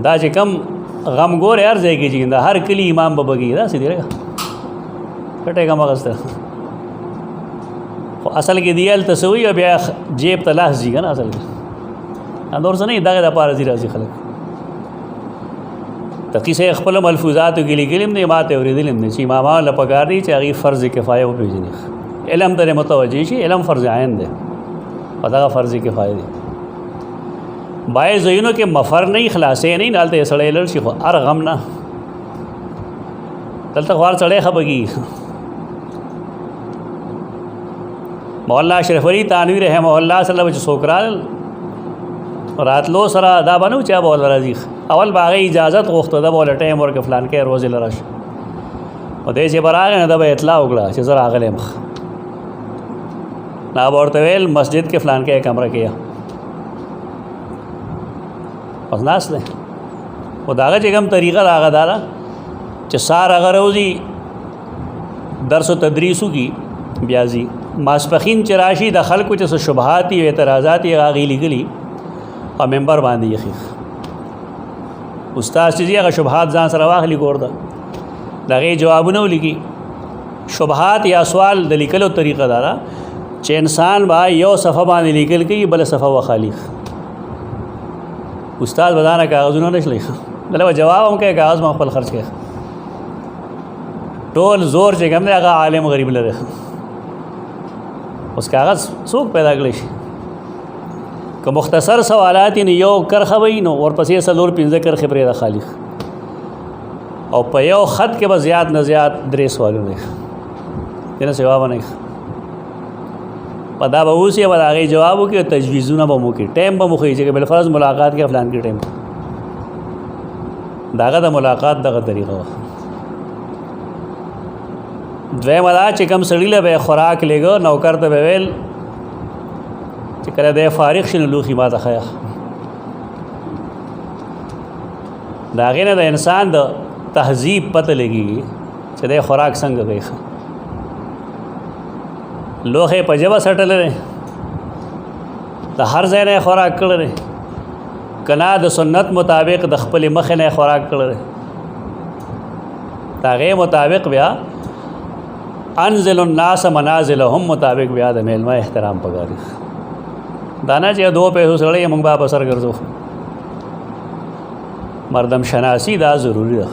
دا چې کم غم ګورې هر ځای کې چې دا هر کلي امام به بګي داسې دی لکه کټې کم اغسته خو اصل کې دی هلته څه وي بیا جیب ته لاس ځي که نه اصل کې نور څه نه دغې دپاره ځي راځي خلک تقي صاحب خپل ملفوظاتو کې لیکلي هم دی ما ته اورېدلي هم دی چې امامان له پکار دی چې هغې فرض کفایه وپېژني علم ته متوجه شي علم فرض عین دی او دغه فرض کفایه دی بعض ځایونو کې مفر نه خلاصې نه هلته یې سړی لړ شي خو هر غم نه دلته خو هر سړی ښه بګي مولانا اشرف علي تانوي رحمه الله صلی الله چې څوک راتلو سره دا به نه و چې به وله راځي اول به هغې اجازت غوښته ده به وله ټایم ورکړه فلانکۍ روزې له راشه او دی چې به راغی نه ده به اطلاع وکړه چې زه راغلی یم نه به ورته ویل مسجد کې فلانکۍ کمره کې بس ناست دی خو د هغه چې کوم طریقه د هغه دا ده چې سار هغه روزي درس و تدریس وکړي بیا ځي ماسپښین چې راشي د خلکو چې څه شبهات وي اعتراضات یې هغې لیکلي او ممبر باندې یخي استاد چې هغه شبهات ځان سره واخلي کور ته د هغې جوابونه ولیکي شبهات یا سوال د لیکلو طریقه دا ده چې انسان به یو صفحه باندې لیکل کوي بله صفحه وخالي استاد به دانه کاغذونه نشي لیکي دله به جواب هم کوي کاغذ به خپل خرچ کوي ټول زور چې کوم دی هغه عالم غریب لري اوس کاغذ څوک پیدا کړی شي که مختصر سوالات یې یو کرښه وي نو ورپسې څلور پنځه کرښې پرېږده خالي او په یو خط کې به زیات نه زیات 3 سوالونه دې نه جواب نه په دا به اوس یې به د هغې جواب وکړي تجویزونه به مو کړي ټایم به مو ښیي چې بالفرض ملاقات کې فلان کې ټایم د هغه د ملاقات دغه طریقه وه دویمه دا چې کوم سړي له به یې خوراک لېږه نوکر ته به ویل چې کله دی فارغ شي نو لوښي ما ته ښیه د هغې نه د انسان د تهذیب پته لګېږي چې دی خوراک څنګه کوي لوښی په ژبه څټلی دی د هر ځای نه یې خوراک کړی دی که نه د سنت مطابق د خپلې مخې نه یې خوراک کړی دی د هغې مطابق بیا انزل الناس منازلهم مطابق بیا د میلمه احترام پکار دی دا نه چې 2 پیسو سړی موږ به په سر ګرځو مردم شناسی دا ضروري ده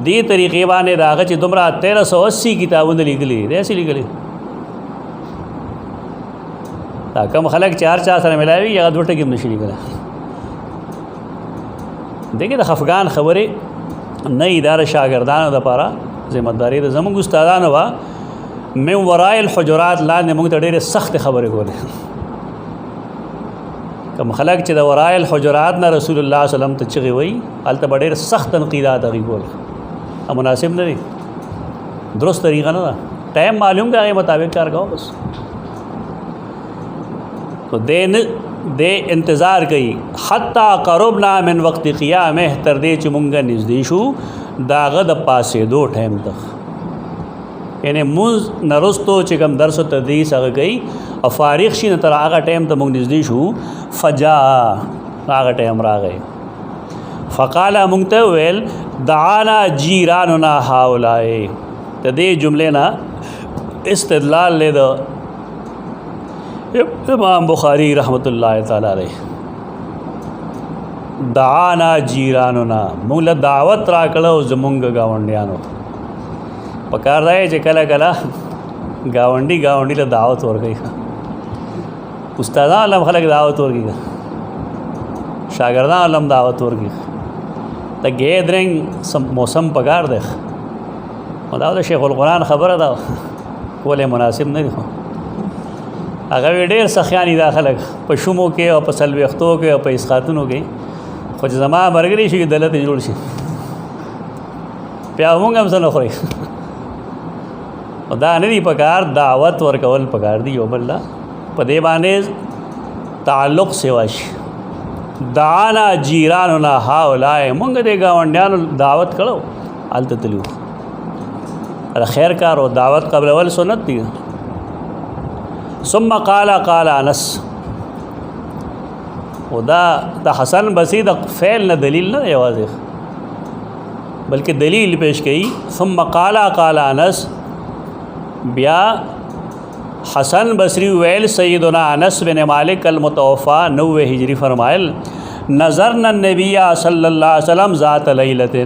دې طریقې باندې د هغه چې دومره 1380 کتابونه لیکلي دي داسې لیکلي دا کوم خلک چې هر چا سره ملاوي هغه 2 ټکي هم نشي لیکلی دغې د خفګان خبرې نه اداره شاګردانو دپاره ذمہداري د زموږ استادانو وه من ورای الحجرات لاندې موږ ته ډېرې سختې خبرې کولې کوم خلک چې د ورای الحجرات نه رسول الله صلی الله علیه وسلم ته چغې وایي هلته به ډېر سخت تنقیدات هغوی کول مناسب نه دی درست طریقه نه ده ټایم معلوم که هغې مطابق کار کوه بس تو دې انتظار کوي حتی قربنا من وقت قیامه تر دې چې مونږ نږدې شو د هغه د پاسېدو ټایم ته یعنی مونځ نه وروستو چې کوم درس و تدریس هغه کوي او فارغ شي نو تر هغه ټایم ته مونږ نږدې شو فجاء هغه ټایم راغی فقال مونږ ته ویل دعانا جیراننا هؤلاء د دې جملې نه استدلال لی د امام بخاری رحمت الله تعالی علیه دعانا جیراننا مونږ له دعوت راکړه زمونږ ګاونډیانو پکار دی چې کله کله ګاونډي له دعوت ورکوي استادان علم خلک دعوت ورکړي شاګردان علم دعوت ورکړي د ګیدرینګ موسم پکار دی دا د شیخ القرآن خبره ده ولې مناسب نه دی هغه ډېر سخیانی دا خلک په شومو کې او په څلوېښتو کې او په اسقاتونو کې خو چې زما ملګري شي دلته جوړ شي بیا موږ هم څه نه خورئ دا نه دي پکار دعوت ورکول پکار دي یو بل په دې باندې تعلق سیوا شي دعانا جیراننا هؤلاء مونږ دې ګاونډیانو دعوت کړو هلته تلو خیر کار او دعوت قبل اول سنت دی ثم قال انس او دا حسن بصری د فعل نه دلیل نه یوازې بلکې دلیل پیش کړي ثم قال انس بیا حسن بصری ویل سیدنا انس بن مالک المتوفا 90 ہجری فرمائل نظرنا النبی صلی اللہ علیہ وسلم ذات لیلۃ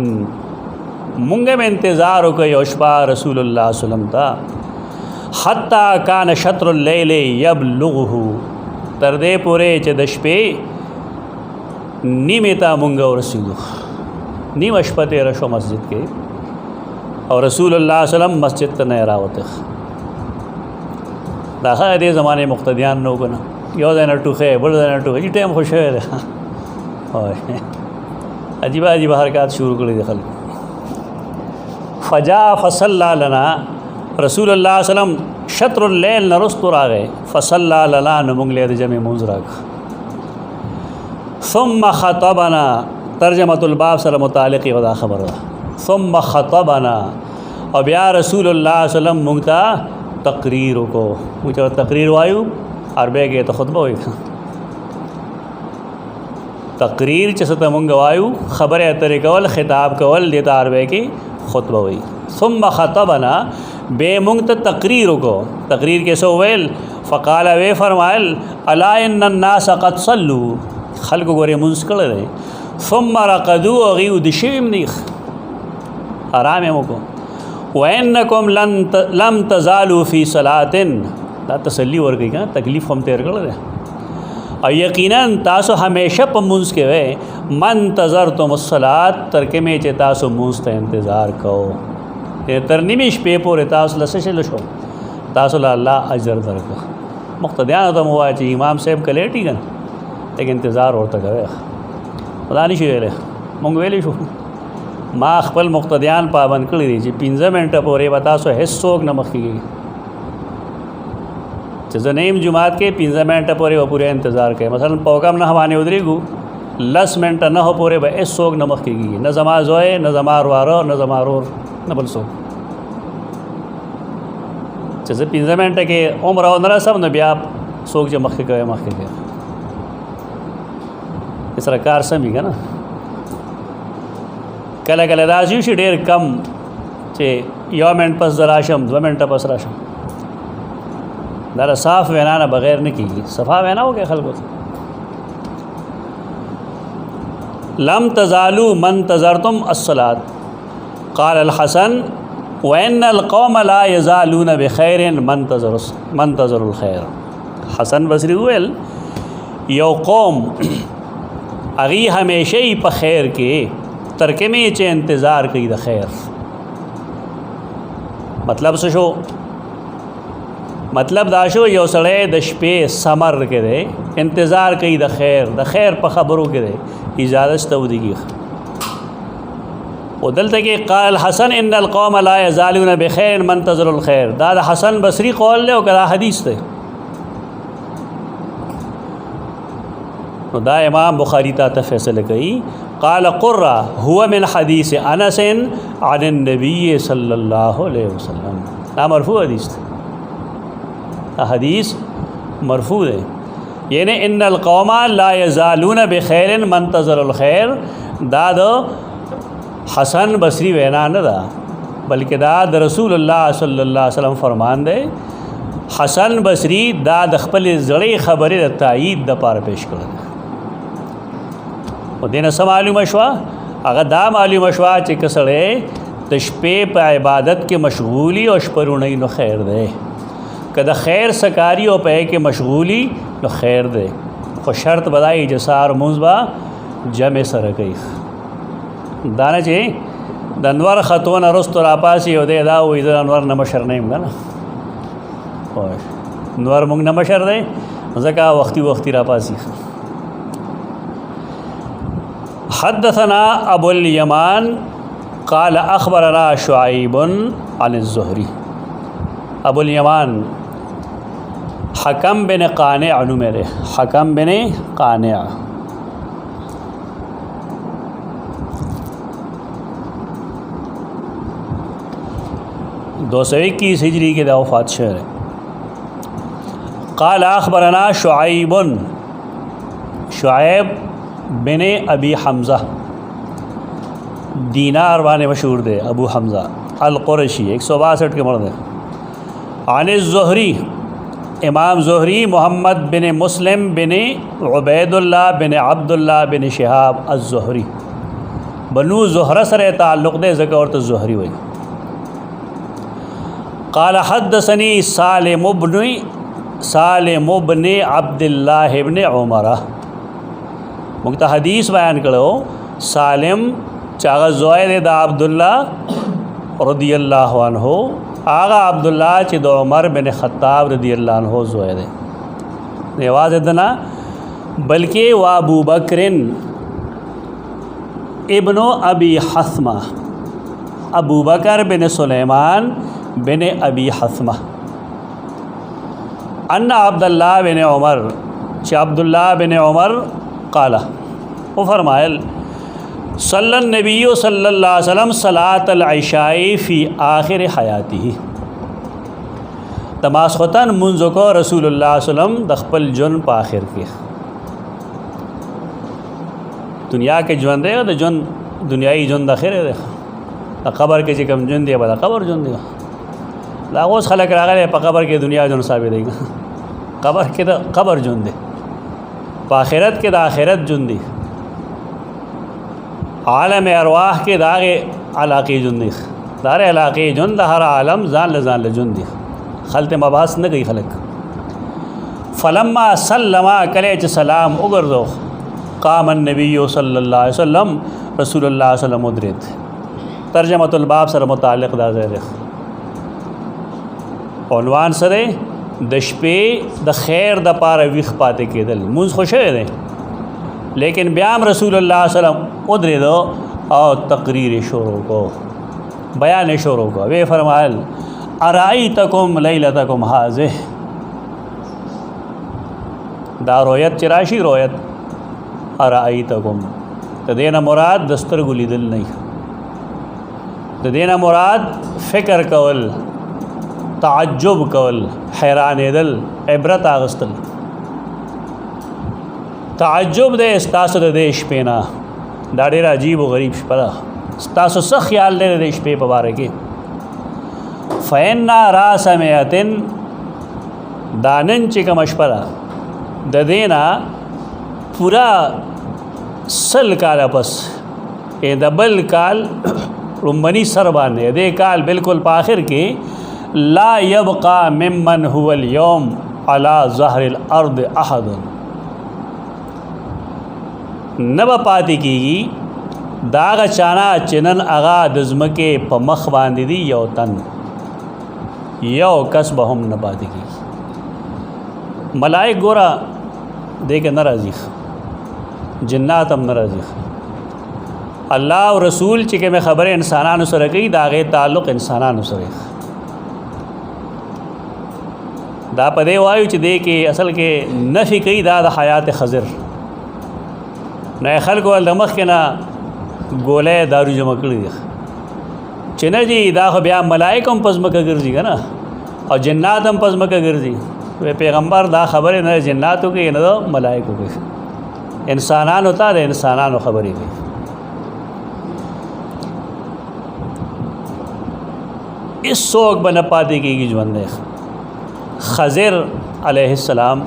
مونږ میں انتظار وکړ یو شپه رسول الله صلی الله علیه وسلم تا حتی کان شطر اللیل یبلغه تر دې پورې چې د شپې نیمه تا مونږ ورسېدو نیمه شپه تېره شوه مسجد کې او رسول الله صلی الله علیه وسلم مسجد ته نه راوته دا دې زمانه مقتدیان نو کنه یو ځای نه ټوخه بل ځای نه ټوخه ټیم خوشاله ده عجیب حرکات شروع کړي دي خلک فجاء فصلى لنا رسول الله صلی الله علیه وسلم شطر اللیل نرست راغه فصلى لنا نمونږ له جمع منځ راغ ثم خطبنا ترجمه الباب سره متعلق ودا خبر ده ثم خطبنا او بیا رسول الله صلی الله علیه وسلم مونږ ته تقریر کو مجھے تقریر وایو عربی کې ته خطبه وایي تقریر چې څه ته مونږ وایو خبره اترې کول خطاب کول دې ته عربی کې خطبه وایي ثم خطبنا بے مونږ ته تقریر کو تقریر کې سو ویل فقال وی فرمایل الا ان الناس قد صلوا خلق ګورې مونږ کړل ثم رقدوا غيو دشیم نیخ آرام مو کو وَإِنَّكُمْ لَمْ تَزَالُوا فِي صَلَاةٍ دا تسلی ورګی کا تکلیف هم تیر کړل او یقینا تاسو همیشه په مونږ کې وې من تزرتم الصلاة تر کې مې چې تاسو مونږ ته انتظار کوو تر نیمه شپې پورې تاسو لسه شل شو تاسو الله اجر درکړه مقتدیان ته مو وایي چې امام صاحب کلیټی کن لیکن انتظار ورته کوي خدا نشي ویلې مونږ ویلې شو ما خپل مقتدیان پابند کړی دي چې 15 منټه پورې به تاسو هیڅ څوک نه مخ کېږي چې زه نیم جماعت کې 15 منټه پورې به پوره انتظار کوي مثلا پوکم نه باندې ودرېږو 10 منټه نه پورې به هیڅ څوک نه مخ کېږي نه زما زوی نه زما ورواره نه زما ورور نه بل څوک چې زه 15 منټه کې عمر او نه رسم نو بیا څوک چې مخ کې کوي مخ کې کوي سره کار سمي که نه کله کله داسې شي ډېر کم چې یو منټ پس زه راشم 2 منټه پس راشم دا صاف وینا نه بغیر نه کېږي صفا وینا وکړئ خلکو ته لم تزالوا من تزرتم الصلاة قال الحسن وإن القوم لا يزالون بخير منتظر الخير حسن بصری ویل یو قوم اغي همیشه په خیر کې ترکه میں چې انتظار کوي د خیر مطلب څه شو مطلب دا شو یو سړی د شپې سمر کې دی انتظار کوي د خیر په خبرو کې دی اجازه شته ودیږي او دلته کې قال حسن ان القوم لا يزالون بخير منتظر الخير دا د حسن بصری قول له او کدا حدیث ته نو دا امام بخاری ته فیصله کوي قال قرة هو من حدیث انس عن النبی صلی اللہ علیہ وسلم دا مرفوع حدیث حدیث مرفوع ہے یعنی ان القوم لا يزالون بخیر منتظر الخیر دا دو حسن بصری وینا نه دا بلکہ دا د رسول الله صلی الله علیه وسلم فرمان دے حسن بصری دا د خپل زړې خبرې د تایید د پاره پیش کړل او دینه سم معلومه شو هغه دا معلومه شو چې کسړې د شپې په عبادت کې مشغولی او شپرونی نو خیر ده कदा खैर सकारी और पे के मशगूली तो खैर दे खो शर्त बदाई जसार मुंजबा जमे सर गई दाना चे दनवर ख़तून अरस्त रापासी उदे दा वो इधर अनवर नमशर नहीं होगा ना नवर मुंग नमशर दे ज़का वक्ती वक्ती रापासी हद्दसना अबुल यमान क़ाल अख़बरना शुआइबुन अन ज़ुहरी। अबुल यमान हकम बिन क़ानिअ अनु मेरे हकम बिन क़ानिअ दो सौ 21 हिजरी के वफ़ात शेर है। क़ाल अख़बरना शुआइबुन शुआइब बिन अबी हमज़ा दीनार वाने मशहूर दे अबू हमज़ा अल-क़ुरशी 162 के मर्द है। आन ज़ुहरी इमाम ज़ुहरी मोहम्मद बिन मुस्लिम बिन उबैदुल्लाह बिन अब्दुल्लाह बिन शिहाब अज़-ज़ुहरी बनु ज़ुहरा सरे ताल्लुक़ दे ज़का और तो ज़ुहरी हुई। क़ाल हद्दसनी सालिम इब्न अब्दुल्लाह इब्न उमर मुक्ता हदीस बयान करो सालिम चागा ज़ुहैर दा अब्दुल्ला रदियल्लाहु अन्हु आगा अब्दुल्ला चे दो उमर बिन ख़त्ताब रदियल्लाहु अन्हु ज़ुहैर नेवाज दना बल्कि व अबू बकरिन इब्नो अबी हस्मा अबू बकर बिन सुलेमान बिन अबी हस्मा अन्ना अब्दुल्ला बिन उमर चे अब्दुल्ला बिन उमर काला वो फरमायल सल्लन नबी सल्लल्लाहु अलैहि वसल्लम सलातल इशाई फ़ी आखिर हयाती तमासख़तन मुंज़ को रसूलुल्लाह सल्लम दखपल जुन पाखिर के दुनिया के जुन दे तो जुन दुनियाई जुन दखिर है क़बर के चिकम जुन दिया बता क़बर जुन दिया लागोस खलक रागले क़बर के दुनिया जुन साबित देगा क़बर के तो क़बर जुन दे आखिरत के आखिरत जुन दी आलम अरवाह के दागे अलाक़ी जुन दी दार अलाक़ी जुन हर आलम जान ल जुन दी खलत मबास न गई खलक फ़लम्मा सल्लमा कलेच सलाम उगर दो कामन नबी सल्लल्लाहु अलैहि वसल्लम रसूलुल्लाह सल्लम उदरत तर्जमतुल बाब सर मुताल्लिक़ दाज़र उन्वान सरे दशपे द खैर द पार विख पाते के दल मुझ खुश है लेकिन ब्याम रसूलुल्लाह सल्लम उधरे दो और तकरीर शोरों को बयान शोरों को वे फरमायल अराई तकुम लैलतकुम हाज़िह दा रोयत चिराशी रोयत अराई तकुम तो देना मुराद दस्तर गुली दिल नहीं तो देना मुराद फ़िक्र कवल ताज्जुब कवल हैरान दल इबरत आगस्तल ताज्जुब दे स्तासो देश पेना दाडेरा अजीब व गरीब परा स्तासो स ख्याल दे देश पे पबारे के फ़ैन्ना रास में अतिन दानन चिकम अशपरा ददेना पूरा सल काल अपस ए दबल काल रुम्बनी सरबान दे काल बिल्कुल पाखिर के ला यबका मिम्मन हुवल यौम अला ज़हरिल अर्द अहदुन नब पाती कीगी दाग चाना चिनन अगा दज़मके पमख बांधी दी यौ तन यौ कस बहुम न पाती की मलाइक गोरा दे के नाराज़ी जिन्नात हम नाराज़ी अल्लाह और रसूल चिके में ख़बर इंसानान से रखी दागे ताल्लुक़ इंसानान से रख दा पदे वायु च दे के असल के नफ़ी कई दाद हयात खज़र नए खल को अलमख के ना गोले दारू जमा कर चिना जी दाख ब्या मलाइक हम पज़म का गिरजी का ना और जन्नात हम पज़म का गिरजी वे पैगम्बर दा खबर न जन्नातों के न दो मलाइकों के इंसानान होता है इंसानान खबर ही गई इस सोक बन पाती की जुबंदे खज़र अलैहिस्सलाम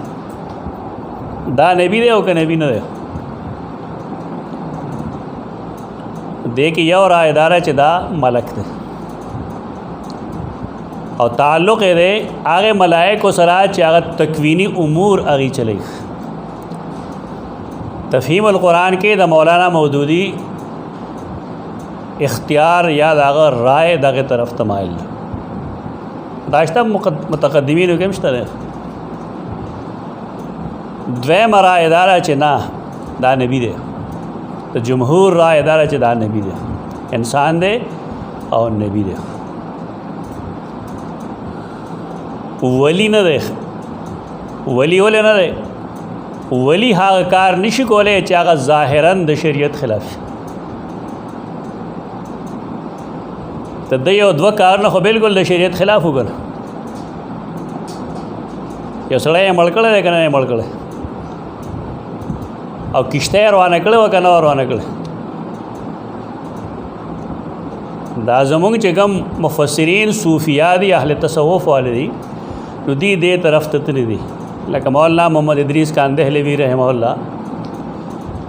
दा नबी दे के नबी न दे कि यह और आयदारा चदा मलक दे او تعلق دې هغه ملائکو سره چې هغه تکوینی امور هغه چلی. تفهیم القرآن کې د مولانا مودودی اختیار یا دغه رائے دغه طرف تمایل داشته متقدمینو کې مشته ده. دویم رائے داره چې نه دا نبی دی، د جمهور رائے داره چې دا نبی دی، انسان دی او نبی دی، ولی نه دی. ولی ولې نه دی؟ ولی هغه کار نشي کولی چې هغه ظاهرا د شریعت خلاف شي. ته د یو دوه کارونه خو بالکل د شریعت خلاف وکړه. یو سړی یې مړ کړی دی که نه یې مړ کړی، او کشته یې روانه کړې وه که نه روانه کړې. دا زمونږ چې کوم مفسرین صوفیا دي، اهل تصوف والے دي، نو دی دې طرف ته تللي دي. لکه مولانا محمد ادریس کاندهلوی رحمه الله،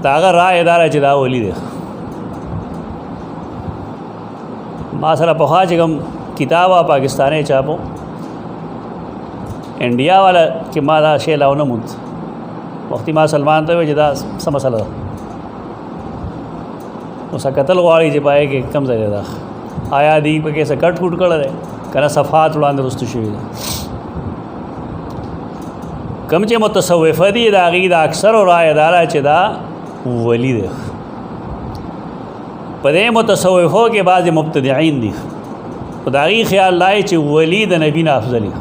دا هغه رائے داره چې دا ولی دی. ما سره پخوا چې کوم کتاب پاکستانی چاپو انډیا والا کې ما دا شی لاونه موند وختي ما سلمان ته وی چې دا څه مسله ده، اوس قتل غواړي چې پای کې کم ځای ده، آیا دی پکې څه کټ کټ کړل کنه صفات وړاندې رستو شوی ده. کم چې متصوفه دي دا غي دا اکثر رائے داره چې دا ولی دی. په دې متصوفو کې بعض مبتدعين دي، خدای خیال لای چې ولی د نبی نه افضل دی.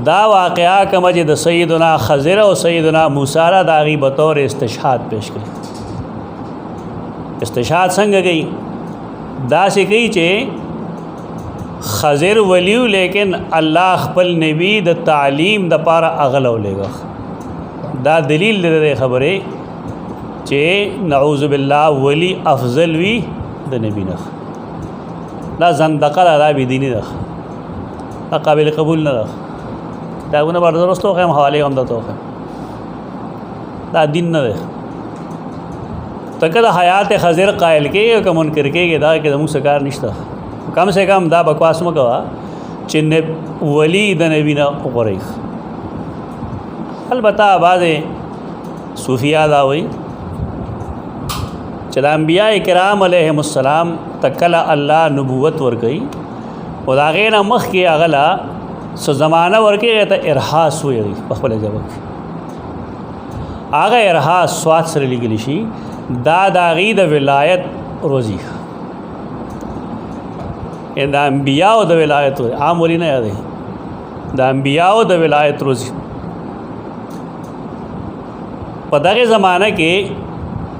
دا واقعا کوم چې د سیدنا خضر او سیدنا موسی را د غي بطور استشهاد پیش کړي. استشهاد څنګه گئی؟ دا سې کوي چې خضر ولیو لیکن الله خپل نبی د تعلیم د پاره اغلو لګا. دا دلیل دې خبره چې نعوذ بالله ولی افضل وی د نبی نه. دا زندقه دا بی دینی ده، دا قابل قبول نه ده. دا غونه برداشت توخه حواله هم ده توخه دا دین نه ده. تکه د حیات خضر قائل کې کوم منکر کې دا کې زموږ سکار نشته. کم سے کم دا بکواس مکوا چې ولی د نبی نه وګورئ. البته بعض صوفیا دا وایي چې د انبیاء کرام علیهم السلام تکله الله نبوت ورکړي او دا غیر مخ کې اغلا سو زمانہ ورکړي ته ارهاس وي په خپل جواب هغه ارهاس سواد سره لګلی شي. دا د غي د ولایت روزي د انبیاء د ولایت عام ولی نه یادې د انبیاء د ولایت روزي. په دغه زمانہ کې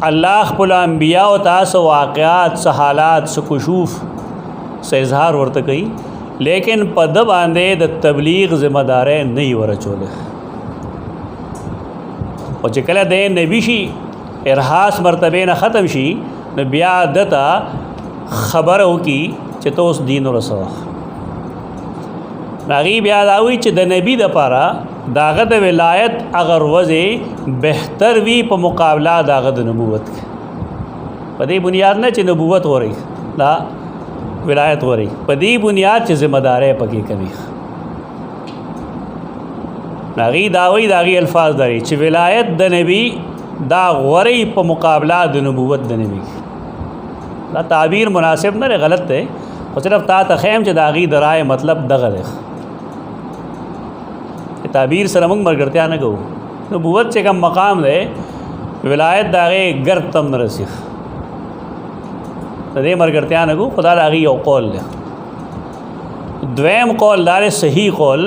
الله خپل انبیاء او تاسو واقعات، حالات، کشوف سے اظهار ورته کوي، لیکن په د باندې د تبلیغ ذمہ داري نه ورچول. او چې کله د نبی شي ارهاس مرتبه نه ختم شي، نو بیا دته خبر او کی چې توس دین ورسوه. راغي بیا داوی چې د نبی د پاره داغه د ولایت اگر وځي بهتر وی په مقابله داغه د نبوت په دې بنیاد نه چې نبوت وري دا ولایت وري په دې بنیاد چې ذمہ داري پکې کوي. راغي داوی داغي الفاظ داري چې ولایت د نبی دا غوري په مقابله د نبوت د نبی. دا تعبیر مناسب نه غلط دی، خو صرف تا ته خیم چې داغي درای مطلب دغه دی. تعبیر سره موږ مرګرتیا نه کوو. نبوت چې کوم مقام دی ولایت داغه ګرد تم نه رسي، دې مرګرتیا نه کوو. خدا داغي یو قول دی. دویم قول دار صحیح قول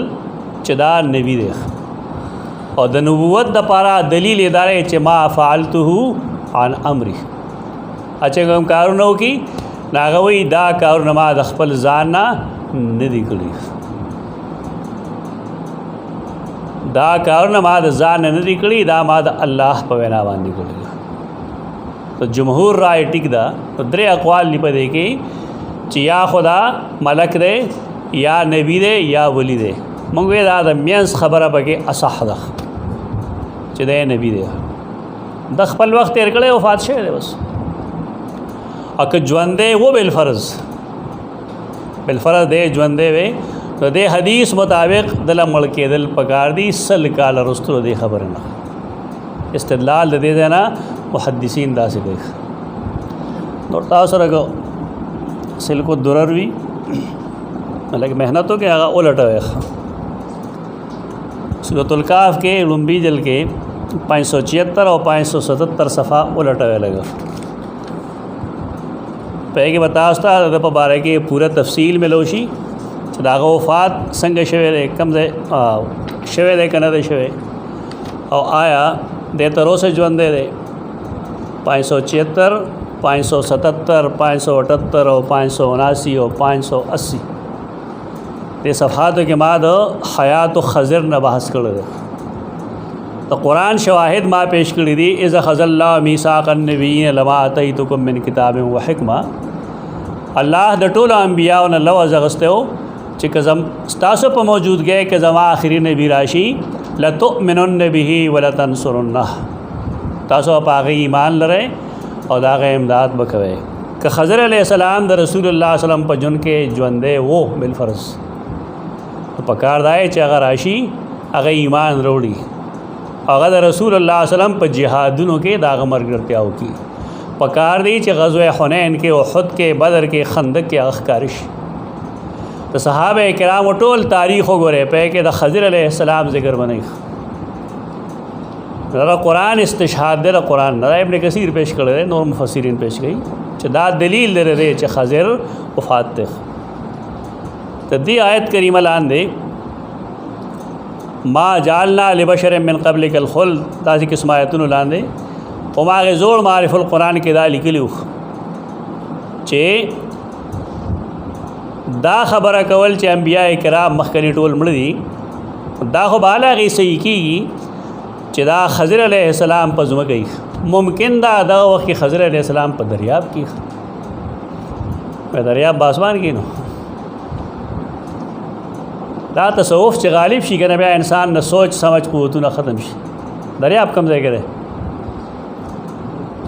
چې دا نبی دی او د نبوت د پاره دلیل ادارې چې ما فعلته عن امري اچھا کوم کارونه وکي ناغوي دا کارونه ما د خپل ځان نه دي کړی، دا کارونه ما د ځان نه دي کړی، دا ما د الله په وینا باندې کړی. تو جمهور رائے ټیک دا درې اقوال لپاره کې چې یا خدا ملک دی یا نبی دی یا ولی دی. موږ دا د مینس خبره پکې اصح ده چې دی نبی دی، د خپل وخت تیر کړی وفات شوی دی بس. اکه ژوند دی و بل فرض बिलफरज दे ژوندے वे तो दे हदीस मुताबिक दल मड़ के दिल पकार दी सल काल रस्तु दे खबर ना इस्तदलाल दे देना मुहद्दिसीन दा से देख और तासर को सिल्को दुररवी मतलब मेहनतों के आगा उलट है सूरतुल काफ के लुम्बी जल के 576 और 577 सफ़ा उलट लगा पे के बतास्ता बारे के पूरा तफसील में लोशी दागा वफ़ात संग शवे दे कम दे शवे दे कन दे शवे और आया दे तरो से ژوندے दे 576 577 578 और 579 और 580 ये सफ़ात के बाद हयात खज़र न बहस कर दे तो कुरान शवाहिद माँ पेश करी दी इज़ ख़ज़ल्ला मीसाक़न नबीय्यीन लमा आतैतुकुम मिन किताबिन व हिकमा अल्लाह द टोल अंबिया न लव अज़गस्ते हो चिकज़म स्तासो पर मौजूद गए कि ज़मा आखिरी नबी राशि लतुमिनुन्न बिही व लतंसुरुन्नह तासो पागे ईमान लरे और दागे इमदाद बकवे कि खज़र अलैहिस्सलाम द रसूलुल्लाह सल्लम पर जुन के ژوندے वो बिलफ़र्ज़ तो पकार दाए चे अगर राशि अगर ईमान रोड़ी अगर रसूलुल्लाह सल्लम पर जिहादुनों के दाग मरगरत्याओं की पकार दी चे ग़ज़वे हुनैन के उहद के बदर के खंदक के अख़कारिश तो सहाबे किराम टोल तारीख़ गोरे पे के द खज़र अलैहिस्सलाम ज़िक्र बने ज़रा कुरान इस्तिशहाद दे कुरान नरा इब्न कसीर पेश कर रहे नूर मुफस्सिरीन पेश गई चे दा दलील दे रहे चे खज़र वफ़ात ते तो दी आयत करीमा लान दे मा जालना लिबशर मिन क़ब्लिकल ख़ुल्द तासी किस्म आयतुन लान दे उमा के ज़ोर मारिफुल कुरान के दा लिखलू चे दा खबर कवल चे अंबिया किराम मखकनी टोल मड़ी दा खो बाला गई सही की चे दा खज़र अलैहिस्सलाम पर जुम गई मुमकिन दा वक्त की खज़र अलैहिस्सलाम पर दरियाब की दरियाब बासमान की नो दा तसव्वुफ़ चे गालिब शी के नबी इंसान न सोच समझ क़ुव्वतु न ख़त्म शी दरियाब कम जगह रहे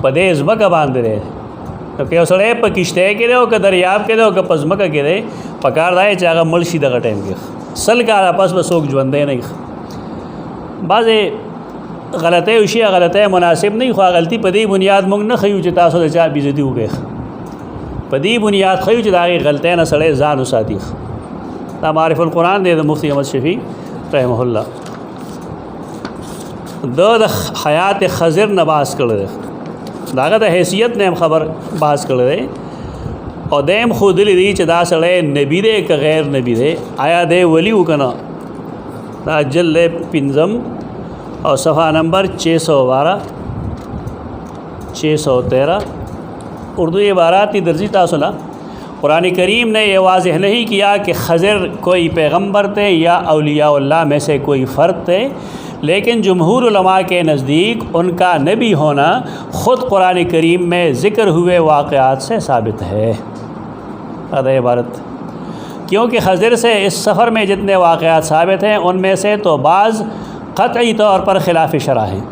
पदेज़ मका बांध रहे तो क्या सड़े पर किश्ते के दो कि दरियाब के दो कि पज़मका के दे पकार दाए चागा मलशी दगा टाइम के सल का आपस में सोख ژوندے नहीं बाज़े गलत उशी गलत मुनासिब नहीं ख्वा गलती पदी बुनियाद मुंग न खयू चे तासो चा बेइज्जती हो गए पदी बुनियाद खयू चे दागे गलत न सड़े जान उसाती ता मारिफुल कुरान दे मुफ्ती अहमद शफी रहमहुल्लाह द हयात खज़र नबास कर दे दागत हैसियत ने हम खबर बास कर दे और देम खुद ली चदा सड़े नबी दे का गैर नबी दे आया दे वली कना दा जल पिंजम और सफ़ा नंबर 612 613 उर्दू इबाराती दर्जी तासुला कुरान करीम ने यह वाज़ह नहीं किया कि खज़र कोई पैगंबर थे या औलियाउल्लाह में से कोई फ़र्द थे लेकिन जमहूर उलमा के नज़दीक उनका नबी होना ख़ुद कुरान करीम में ज़िक्र हुए वाक़यात से साबित है। अदा इबारत क्योंकि खज़र से इस सफ़र में जितने वाक़यात साबित हैं उनमें से तो बाज़ क़तई तौर पर ख़िलाफ़ शरअ हैं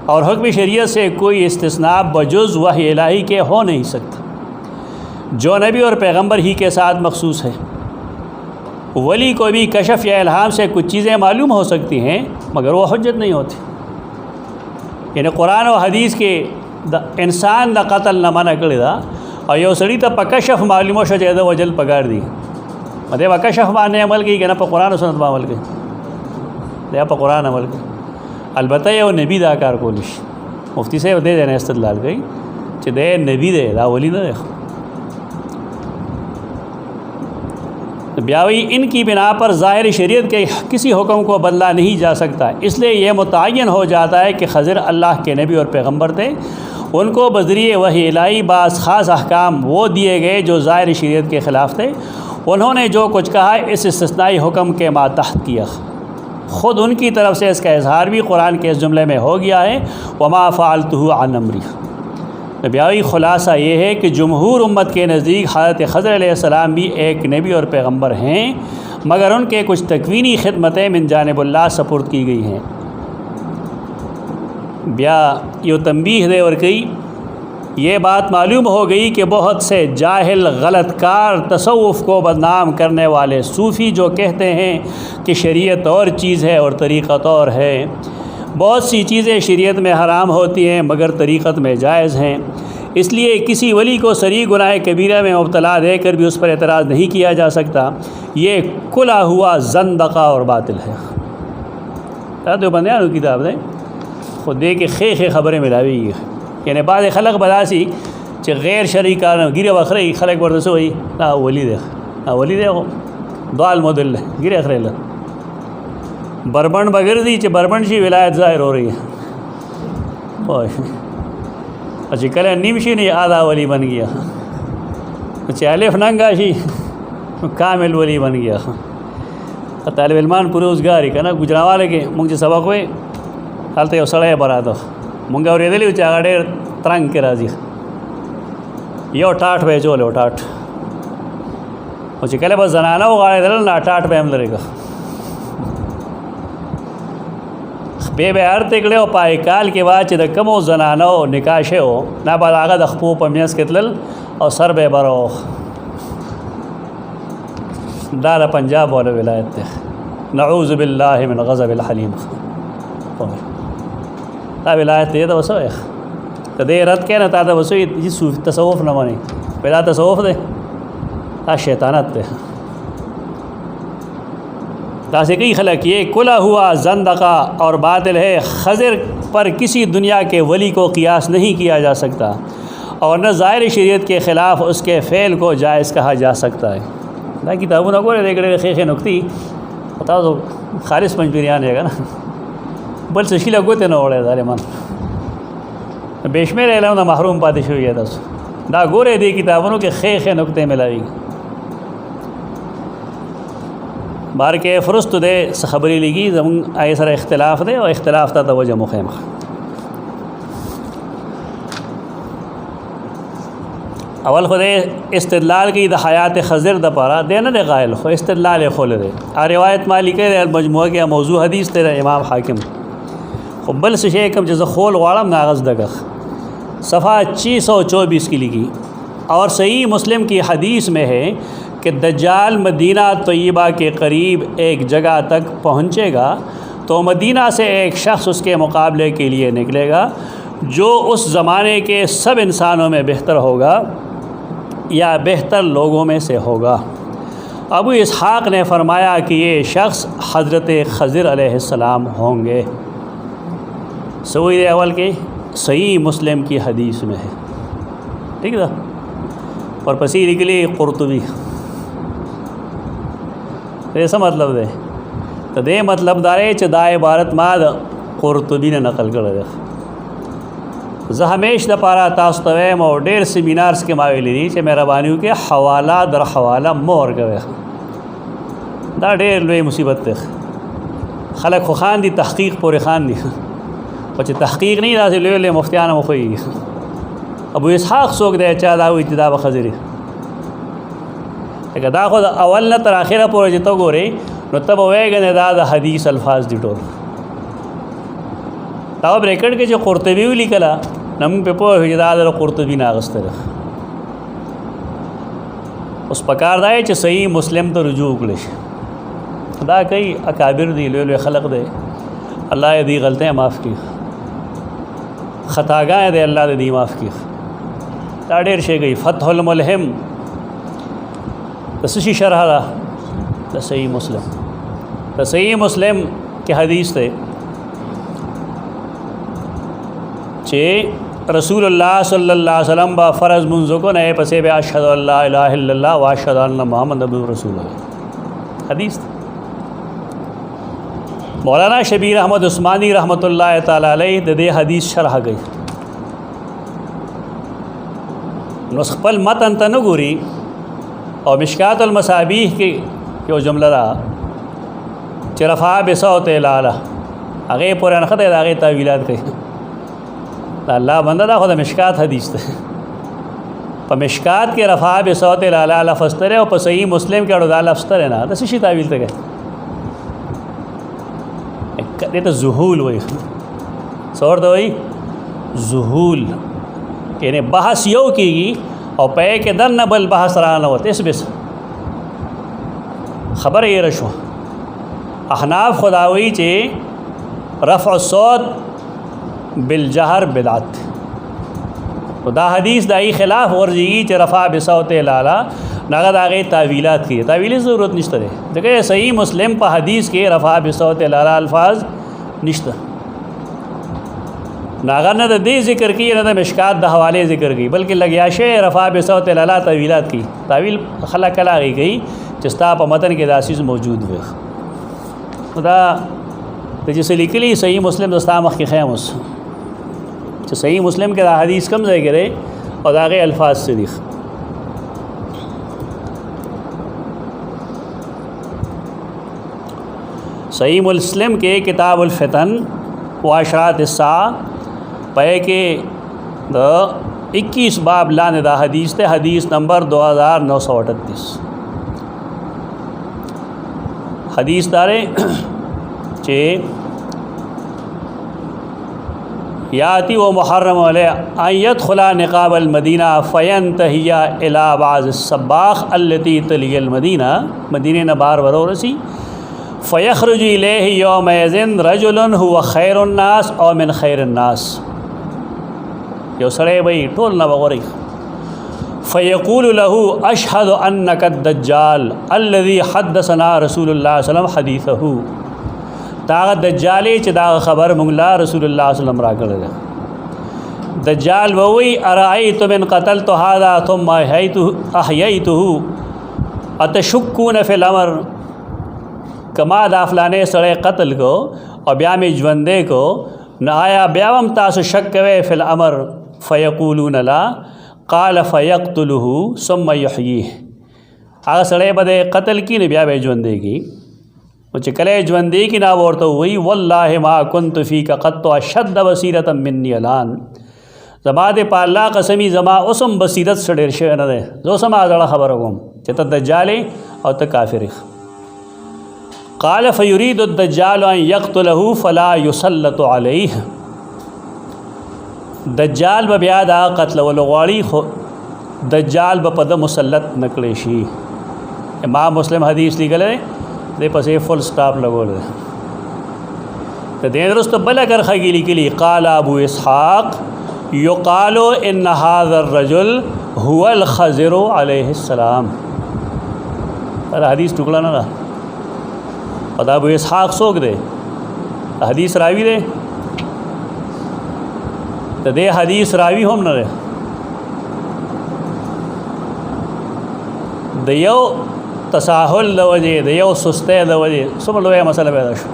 और हुक्म शरीयत से कोई इस्तिस्ना बजुज़ वही इलाही के हो नहीं सकता जो नबी और पैगंबर ही के साथ मखसूस है। वली को भी कशफ़ या इल्हाम से कुछ चीज़ें मालूम हो सकती हैं मगर वो हुज्जत नहीं होती। यानी कुरान और हदीस के इंसान द कत्ल न मना कर दा और यो सड़ी तब कशफ़ मालूम हो जाए वो जल पगार दी मतलब कशफ़ माने अमल की कि ना पर कुरान और सुन्नत पर अमल के या पर कुरान अमल के अलबत्ता ये नबी दाकार कोलिश मुफ्ती से दे देना इस्तदलाल गई चे दे नबी दे दा वली ना देखो ब्यावी इनकी बिना पर ज़ाहिर शरीयत के किसी हुक्म को बदला नहीं जा सकता इसलिए यह मुतय्यन हो जाता है कि खज़र अल्लाह के नबी और पैगंबर थे उनको बज़रिए वही इलाही बाज़ ख़ास अहकाम वो दिए गए जो ज़ाहिर शरीयत के ख़िलाफ़ थे। उन्होंने जो कुछ कहा इस इस्तिस्नाई हुक्म के मातहत किया ख़ुद उनकी तरफ से इसका इजहार भी कुरान के इस जुमले में हो गया है वमा फ़अल्तुहु अन अम्री। ब्यावी ख़ुलासा ये है कि जमहूर उम्मत के नज़दीक हज़रत खज़र अलैहिस्सलाम भी एक नबी और पैगंबर हैं मगर उनके कुछ तकवीनी खिदमतें मिन जानिबुल्लाह सपुर्द की गई हैं। ब्या यो तंबीह दे और कई ये बात मालूम हो गई कि बहुत से जाहिल गलतकार तसव्वुफ़ को बदनाम करने वाले सूफ़ी जो कहते हैं कि शरीयत और चीज़ है और तरीक़त और है। बहुत सी चीज़ें शरीयत में हराम होती हैं मगर तरीक़त में जायज़ हैं, इसलिए किसी वली को सरी गुनाह कबीरा में मुब्तला देकर भी उस पर एतराज़ नहीं किया जा सकता। ये खुला हुआ ज़ंदक़ा और बातिल है। तो बंदियान किताब ने खुद दे के खे खबरें मिलावी यानी बाद खलक बदासी च गैर शरई कार गिरे वखरे खलक बरदस वही ना वली दे दाल मोदल गिरे अखरे बरबन बगरदी च बरबन शी विलायत ज़ाहिर हो रही है। अच्छा कल निमशी नहीं आधा वली बन गया, चालिफ नंगा शी कामिल वली बन गया। तालिब इल्मान पूरे रोज़गार का ना गुजरावाले के मुझे सबक हुए हालत सड़े बरा दो मुंगा और ये चागड़े तरंग के राजी यो टाट भेजो लो टाट मुझे कल बस जनाना वो गाड़े दल ना टाट पे हम लड़ेगा बेबेहर तिकड़े हो पाए काल के बाद च कमो जनाना हो निकाशे हो ना बाद आगा दखपू पमियस कितल और सर बेबरो दारा पंजाब वाले विलायत नऊज़ु बिल्लाहि मिन ग़ज़बिल हलीम ता विलायत ये तो वसो है कदे रत के ना ता वसो ये सूफ़ी तसव्वुफ़ न मानी पहला तसव्वुफ़ दे ता शैतानत दे तासे कई खलक ये खुला हुआ ज़ंदक़ा और बातिल है। खज़र पर किसी दुनिया के वली को क़ियास नहीं किया जा सकता और न ज़ाहिर शरीयत के ख़िलाफ़ उसके फ़ेल को जायज़ कहा जा सकता है। ना किताबों न गोरे देखे खे नुकती बता तो खालिश पंजपीरियान रहेगा ना बल से शिला गोते न ओढ़े दारे मन बेशमेर एलम ना महरूम पादिश हुई है दस ना गोरे दे किताबों के खे नुकते मिलाई बार के फ़रुस्त दे खबरी लिगी जम आए सर इख्तलाफ दे और इख्तलाफ था तवज्जो मुख़ैम अवल खुदे इस्तदलाल की हयात खज़र द पारा देना दे गायल खो इस्तदलाल खोल दे आ रिवायत मालिक मजमूआ के मौजू हदीस तेरा इमाम हाकिम खुब्बल से शेकम जैसे खोल वाड़म नागज़ दगख सफ़ा 624 की लिखी और सही मुस्लिम की हदीस में है कि दज्जाल मदीना तय्यबा के करीब एक जगह तक पहुँचेगा तो मदीना से एक शख्स उसके मुकाबले के लिए निकलेगा जो उस ज़माने के सब इंसानों में बेहतर होगा या बेहतर लोगों में से होगा। अबू इसहाक़ ने फ़रमाया कि ये शख्स हज़रत खज़र अलैहिस्सलाम होंगे। सऊद अवल के सही मुस्लिम की हदीस में है, ठीक है। और पसी निकली क़ुरतुबी ऐसा मतलब दे तो दे मतलब दारे च दाए भारत माद क़ुरतुबी ने नकल कर दे हमेश द पारा तास्तवेम और डेर सेमिनार्स के मावेली चे मेहरबानियों के हवाला दर हवाला मोर गए दा डेर लोई मुसीबत ते खलक खान दी तहकीक पूरे खान दी बच्चे तहकीक नहीं दासे ले ले मुफ्तियान मुखी अबू इसहाक़ सोक दे चा दाऊ इब्तिदा ब खज़री दा खुद अवल न तर आखिर पूरा जितो गोरे न तब वेगन दा हदीस अल्फाज दिटोर तब रेकर्ड के जो क़ुरतुबी लिखला नम पे पो हिजदाद क़ुरतुबी नागस्तर उस प्रकार दाए च सही मुस्लिम तो रुजू उगलिश दा कई अकाबिर दी ले खलक दे अल्लाह दी गलतियाँ माफ़ की ख़तागाएँ दे अल्लाह दे दी माफ़ की दा डेर शे गई फ़तहुल मुल्हिम तसी शरह द सही मुस्लिम के हदीस थे चे रसूलुल्लाह सल्लल्लाहु अलैहि वसल्लम बा फ़र्ज़ मुंज़ो को नए पसे बे अशहदु अल्ला इलाहा इल्लल्लाह व अशहदु अन्ना मुहम्मद अब्दुहु रसूलुहु हदीस। मौलाना शबीर अहमद उस्मानी रहमतुल्लाह ताला अलैह दे हदीस शरह गई नुस्ख़ल मतन तनुगुरी और मिशकातुल मसाबीह के जो जुमला रहा चरफ़ा बेसौत लाला आगे पूरा नखत आगे तावीलात कही अल्लाह बंदा दा खुद मिशकात हदीस थे पर मिशकात के रफ़ा बेसौत लाला लफ़स्तर है और पर सही मुस्लिम के अड़दा लफ़स्तर है ना तो शिशी तावील तक है तो जुहूल वही सौर तो वही जुहूल यानी बहस यो कीगी और पे के दर न बल बहस राना होते इस बिस खबर ये रशो अहनाफ खुदावई चे रफ़ सौत बिलजहर बिदात खुदा हदीस दाई खिलाफ वर्जी चे रफ़ा बिसौत लाला नगद आगे तावीलात की तावील ज़रूरत निश्त है देखिए सही मुस्लिम पर हदीस के रफ़ा बिसौत लाला अल्फाज निश्त नागर न दे ज़िक्र की न मिशकात द हवाले ज़िक्र की बल्कि लग्याशे रफ़ा बिसौत लाला तावीलात की तावील खला कला गई चिस्ता पर मतन के दासीज़ मौजूद हुए खुदा तो जैसे लिखली सही मुस्लिम दस्तामख के खैम उस तो सही मुस्लिम के हदीस कम जाए गिरे और आगे अल्फाज से लिख सही मुस्लिम के किताबुल फ़ितन व अशरात इस्सा पे के 21 बाब लानदा हदीस थे हदीस नंबर 2938 हदीस दारे चे याती व मुहर्रम आयत खुला निकाबल मदीना फ़यन तहिया इलाबाज सब्बाख अल्लती तलियल मदीना मदीने नबार वरोरसी फ़यखरुज इलैहि यौमइज़िन रजुलन हुवा खैरुन्नास और मिन खैरिन्नास यो सड़े भाई टोल न बगोरी फ़यक़ूलु लहू अशहदु अन्नका दज्जाल अल्लज़ी हद्दसना रसूलुल्लाह सल्लल्लाहु अलैहि वसल्लम हदीसहू ताग़ दज्जाले चिदाग़ ख़बर मुंगला रसूलुल्लाह सल्लल्लाहु अलैहि वसल्लम राकर दज्जाल वही अराअयतु मिन क़तलतु हाज़ा थुम्मा अहयैतुहु अतशुक्कून फ़िल अमर कमा दाफलाने सड़े कत्ल को और ब्या में जवंदे को न आया ब्यावम तासु शक वे फ़िल अमर फ़यक़ूलून ला क़ाल फ़यक़्तुलुहु सुम्मा युहयीह आगा सड़े बदे कत्ल की ने ब्या जवंदे की मुझे कले जवंदे की ना बोर तो हुई वल्लाहि मा कुन्तु फ़ीका क़त्तु अशद्द बसीरतम मिन्नी अलान ज़माद पाल्ला कसमी ज़मा उसम बसीरत सड़े शे न दे जो समा जड़ा खबर होगम चित दज्जाले और त काफिर क़ाल फ़युरीदु दज्जाल अन यक़्तुलहु फ़ला युसल्लतु अलैहि दज्जाल बब्यादा कत्ल वलवाड़ी दज्जाल बपद मुसल्लत नकलेशी इमाम मुस्लिम हदीस लिखल दे पसे फुल स्टॉप लगो तो दे दुरुस्त बल कर खगीली के लिए क़ाल अबू इसहाक़ युक़ालु इन्न हाज़र रजुल हुवल ख़ज़िरु अलैहिस्सलाम अरे हदीस टुकड़ा ना रहा और अबू इसहाक़ सोख दे हदीस रावी दे तो दे हदीस रावी हम न रे दयो तसाहुल दवजे दयो सुस्ते दवजे सुम लो मसला पैदा शो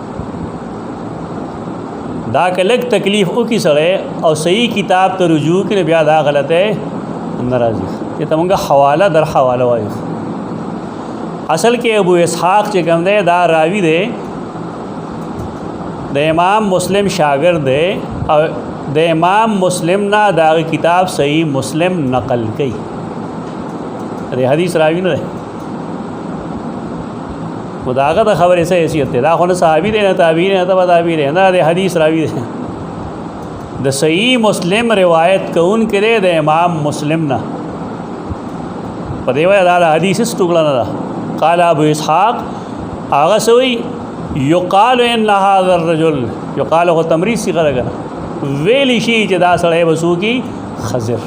दा के लग तकलीफ़ ओ की सड़े और सही किताब तो रुजू के ब्या दा गलत है नाराज़ी ये तमंगा हवाला दर हवाला वाई असल के अबू इसहाक़ चिकम दे दा रावी दे दे इमाम मुस्लिम शागिर्द दे और दे इमाम मुस्लिम ना दाग किताब सही मुस्लिम नकल कई अरे हदीस रावी न मुदागत खबर ऐसे हैसियत है दाखो न साहबी दे न ताबीर है तब ताबीर है ना दे हदीस रावी दे द सही मुस्लिम रिवायत कौन करे दे इमाम मुस्लिम ना पदेवा दादा हदीस टुकड़ा ना क़ाल अबू इसहाक़ आगा सोई युक़ालु इन्न हाज़र रजुल युक़ालु को तमरीज़ सी कर वेलिशी जदा सड़े वसू की खज़िर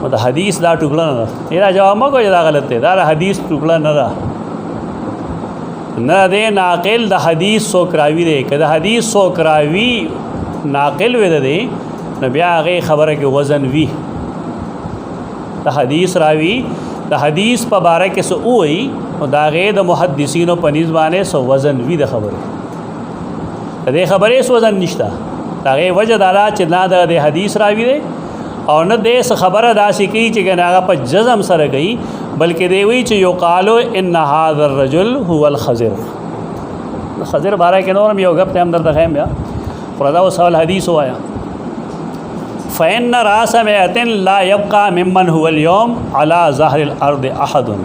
मतलब हदीस दा टुकड़ा न रहा मेरा जवाब मको जदा गलत है दादा हदीस टुकड़ा न रहा न दे नाकिल द हदीस सोकरावी दे कद हदीस सोकरावी नाकिल वे दे न ब्या आगे खबर के वज़न वी द हदीस रावी द हदीस पर बारह के सो हुई और दागे द मुहद्दिसीन पनीज़ बाने सो वज़न वी द खबर दे खबर इस वज़न निश्ता दागे वजह दाला चिल्ला दे हदीस रावी दे और न दे खबर दासी की चिकन आगा पर जज़म सर गई बल्कि दे हुई च युक़ालु इन्न हाज़र रजुल हुवल ख़ज़िर खज़िर बारह के नौर में यो गप हम दर ख़ैम या प्रदा व सवाल हदीस हो आया फ़ैन रास में अतिन ला यबका मिम्मन हुवल यौम अला ज़हरिल अर्द अहदुन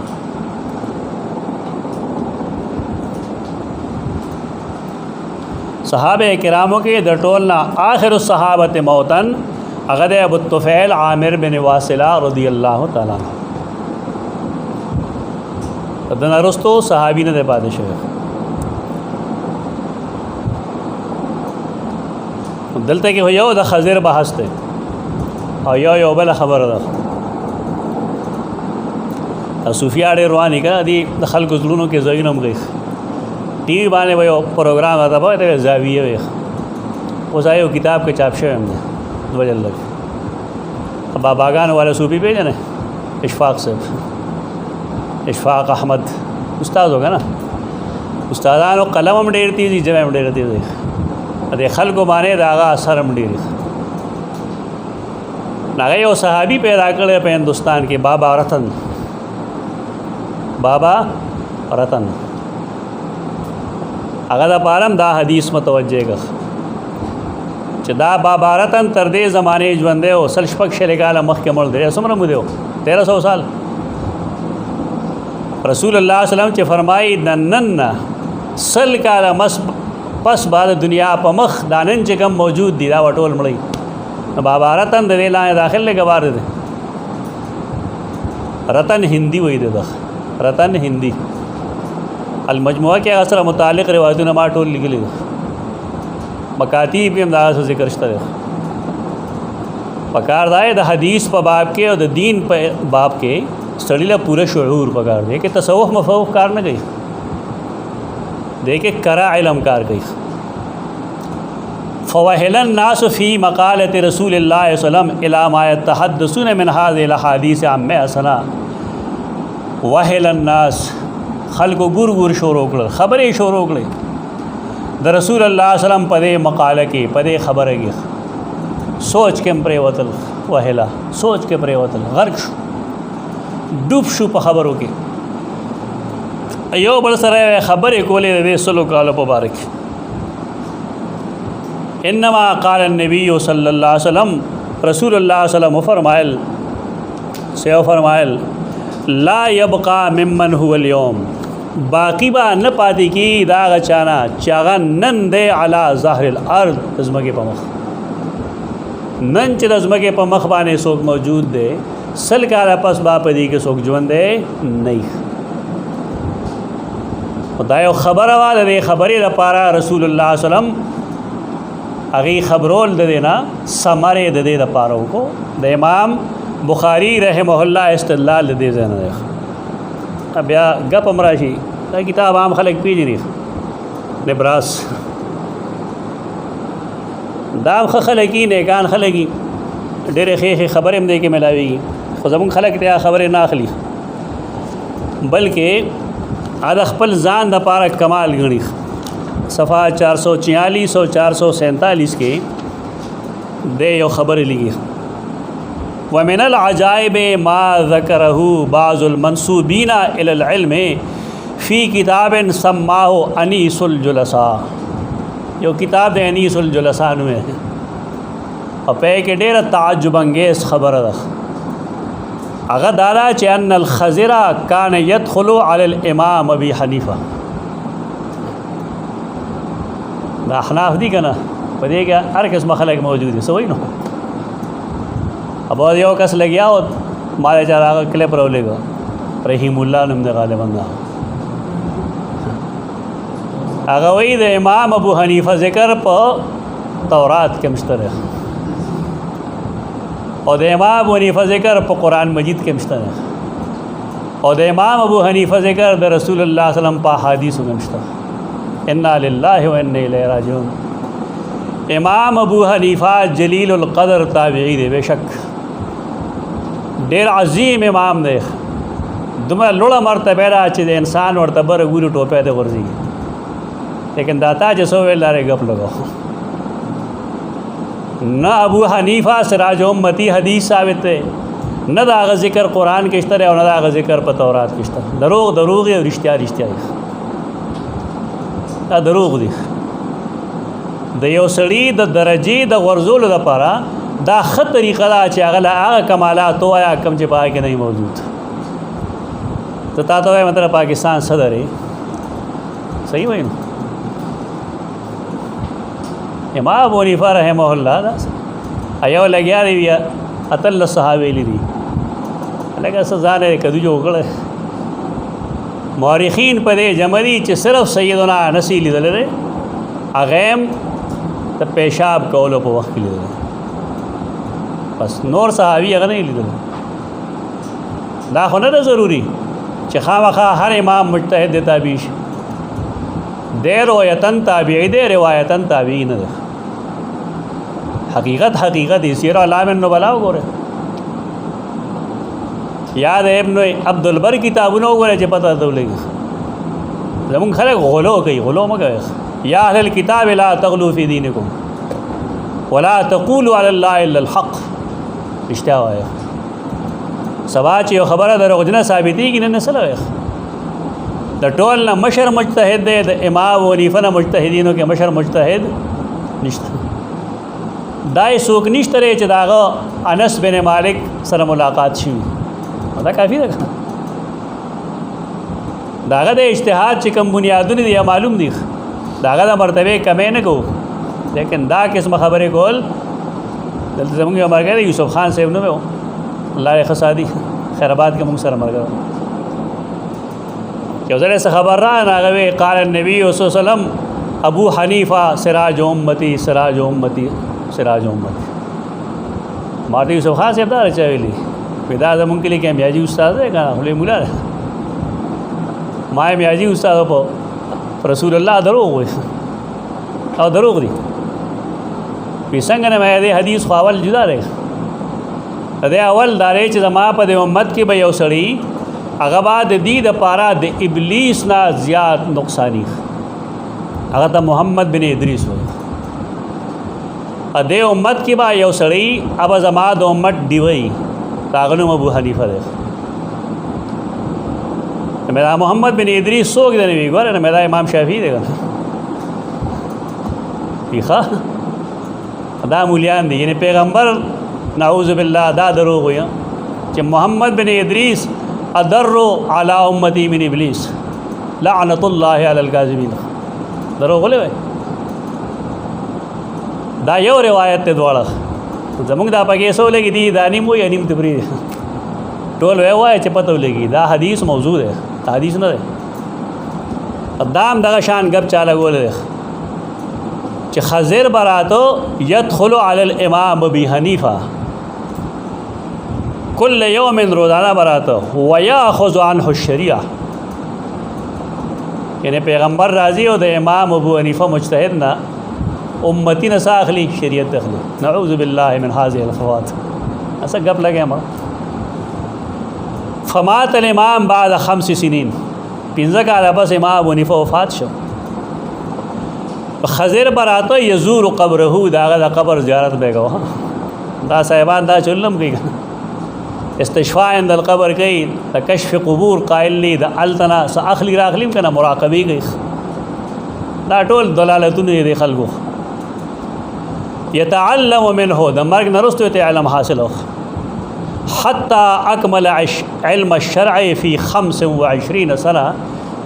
सहाबे किरामों के दटोलना आखिर सहाबत मौतन अगद अबू तुफ़ैल आमिर बिन वासिला रज़ियल्लाहु ताला दना रस्तो सहाबी ने दे पादशाह दलते कि हो द खज़िर बहसते और यो बल खबर सूफिया डे रुआनी का दी खल गुजलूनों के ज़ईनम गई टी वी बाने वो प्रोग्राम आता बहुत जाविये वे उस आयो किताब के चापशे हमने वजह लग अब बागान वाले सूफी पे जाने इशफाक से इशफाक अहमद उस्ताद होगा ना उस्तादान और कलम हम डेर थी जब हम डेर थी अरे खल को माने दागा असर हम डेर ना गए वो सहाबी पैदा करे पे हिंदुस्तान के बाबा रतन अगर पारम दा हदीस मतवज्जेगा दा बाबा रतन तरदे ज़माने जुंदे हो सलशपक शरिकाल मख के मुड़ दे सुमर मुदे हो 1300 साल रसूलुल्लाह सल्लल्लाहु अलैहि वसल्लम चे फरमाई नन्न सल काल मस पस बाद दुनिया पमख दानन चे कम मौजूद दी दा वटोल मड़ी बाबा रतन दे ला दाखिल ले गवार दे रतन हिंदी वही दे रतन हिंदी अलमजमुआ के असर मुतालिक रिवायत नमा टोल लिखली मकातीब के अंदाज से जिक्र है पकार दाए द हदीस प बाब के और द दीन प बाब के सड़ीला पूरे शऊर पकार दे के तसव्वुफ मफवुफ कार न गई दे के करा इल्म कार गई फ़वाहिलन नास फ़ी मक़ालत रसूलिल्लाह सल्लल्लाहु अलैहि वसल्लम इला मा यतहद्दसून मिन हाज़िल अहादीस अम्मे हसना वाहिलन नास खल को गुर गुर शोर ओकड़ खबरें शोर ओकड़े द रसूलुल्लाह सल्लम पदे मकाल के पदे खबर के सोच के प्रे वतल वहला सोच के प्रे वतल गर्क डूब शु प खबरों के यो बड़ सर खबर कोले दे सलो काल मुबारक इन्नमा क़ाल नबी सल्लल्लाहु अलैहि वसल्लम रसूलुल्लाह सल्लम फरमायल से फरमायल ला यबका मिम्मन हुवल यौम बाकी बा न पाती की दाग चाना चागा नन दे अला ज़ाहिरिल अर्द अज़मके पमख नन च अज़मके पमख बाने सोक मौजूद दे सल काला पस बापदी के सोक जुवन दे नहीं दायो खबर आवाज दे खबरी रपारा रसूलुल्लाह सल्लम अगी खबरोल दे देना समारे दे दे रपारों को द इमाम बुखारी रहमहुल्लाह इस्तिदलाल दे देना अब या गप अमराशी किताब आम खलक पीजनी नबरास दाम खलकी नेकान खलगी डेरे खे खबरें दे के मिलावेगी खुजम खलक त्या खबरें ना खली बल्कि आधा खपल जान द पारा कमाल गणी सफ़ा 446 और 447 के दे यो खबर लिखी वमिनल अजाइब मा ज़करहु बाज़ुल मंसूबीना इलल इल्म फ़ी किताबिन सम्माहु अनीसुल जुलसा यो किताब अनीसुल जुलसा में और पे के डेर ताज्जुब अंगेज़ खबर अगर दादा चैनल खज़िरा कान यदखुलु अलल इमाम अबी हनीफ़ा अहनाफ दी का ना पता क्या हर किस्म खलक मौजूद है सो वही ना अब यो कस लग गया और मारे चार आगे क्लिप रोलेगा रहीमुल्लाह नमद गाले बंदा अगर वही दे इमाम अबू हनीफ़ा ज़िक्र प तौरात के मुश्तर है और दे इमाम अबू हनीफ़ा ज़िक्र प कुरान मजीद के मुश्तर है और दे इमाम अबू हनीफ़ा ज़िक्र द रसूलुल्लाह सल्लल्लाहु अलैहि वसल्लम पा हदीस के मुश्तर इन्ना लिल्लाहि व इन्ना इलैहि राजिऊन इमाम अबू हनीफ़ा जलीलुल क़द्र ताबीई दे बेशक डेर अजीम इमाम दे दुमा लोड़ा मरतबेरा अच्छे दे इंसान मरतबर गुरु टोपे दे वर्जी लेकिन दाता जसो वेलारे गप लगाओ न अबू हनीफ़ा सिराज उम्मती हदीस साबित है न दाग ज़िक्र कुरान के इश्तर है और न दाग ज़िक्र पर तौरात के इश्तर दरोग दरोग है रिश्तिया रिश्तिया दरोग दी द यो सड़ी द दरजी द वर्जुल द पारा दा ख़त तरीक़ा दा चे अगला आगा कमालात तो आया कम चे पाए के नहीं मौजूद तो तातो है मतलब पाकिस्तान सदर है सही वही ना इमाम अबू हनीफ़ा रहमहुल्लाह ایو لګیا دی بیا اتل صحابه لیدي لکه سزا نه کدو جو کړه مورخین په دې جمعي چې صرف سیدنا انس لیدل لري اغم ته پیشاب کولو په وخت کې لیدل بس نور صحابي هغه نه لیدل دا خو نه ضروري چې خامخا هر امام مجتهد دی تابع شي دی روایتن تابعی دی روایتن تابعی نه ده حقیقت دی سیر علام النبلاء وګوره یاد ابن عبد البر کتابونه وګوره چې پته درولېږي زمونږ خلک غلو کوي غلو مه کوئ یا اهل الكتاب لا تغلو فی دینکم ولا تقولوا علی الله الا الحق رښتیا وایه سبا چې یو خبره دروغجنه ثابتېږي نه سره وایه د ټول نه مشر مجتهد دی د امام حنیفه نه مجتهدینو کې مشر مجتهد نشته دای څوک نشته چې داغه انس بن مالک سره ملاقات شي دا کافی ده داغه د اجتهاد چې کوم بنیادونه دي معلوم دي داغه د مرتبه کمې نه کو لیکن دا قسم خبرې کول دلته زموږ یو مرګ دی یوسف خان صاحب نو الله یې خصادي خیرآباد کې موږ سره مرګ یو ځل څه خبر را هغه قال النبي صلی الله علیه وسلم ابو حنیفه سراج امتی سراج امتی سراج امتی ماته یوسف خان صاحب دا چویلی پیدا زمونږ کې لیکه میاجي استاد دی کنه خپل مولا ما میاجي استاد په رسول الله دروغ وي او دروغ دي په څنګه نه مې دې حدیث خو اول جدا دی دا اول دارې چې زما په دې امت کې به یو سړی هغه بعد دې د پاره د ابلیس نه زیات نقصانی هغه ته محمد بن ادریس وایي ا دې امت کې به یو سړی اب زما د امت دیوي تاغنو ابو حنیفه ده میرا محمد بن ادریس سوګ دی نه ویګور نه میرا امام شافعی دی پیخه دا مولیان دي یعنی پیغمبر نعوذ بالله دا دروغ وي چې محمد بن ادریس اضر علی امتی من ابلیس لعنت الله علی الکاذبین دروغ ولې دا یو روایت ته دواړه زمونږ دا پکې سو لګي دي دا نیم وي نیم تبری ټول وای چې پته ولګي دا حدیث موضوع ده حدیث نه ده ادم دغه شان غب چاله ګول چې خضر براتو يدخل على الامام ابي حنيفه كل يوم روزانه براتو وياخذ عنه الشريعه یعنی پیغمبر راضی او د امام ابو حنیفه مجتهد نه امتی نه ساخلی شریعت دخلی نعوذ بالله من هذه الخوات ایسا گپ لگے ما فمات الامام بعد 5 سنین 15 کاله بس امام ابو حنیفه وفات شو خضر براته یزور قبره دا قبر زیارت بیگو دا صاحبان دا چلم کی استشفاء عند القبر کی دا کشف قبور قائل لی دا التنا ساخلی راخلیم کنا مراقبی کی دا ټول دلالتونه دی خلقو يتعلم منه د مرګ نرستو ته علم حاصلو حتى اكمل علم الشرع في 25 سنه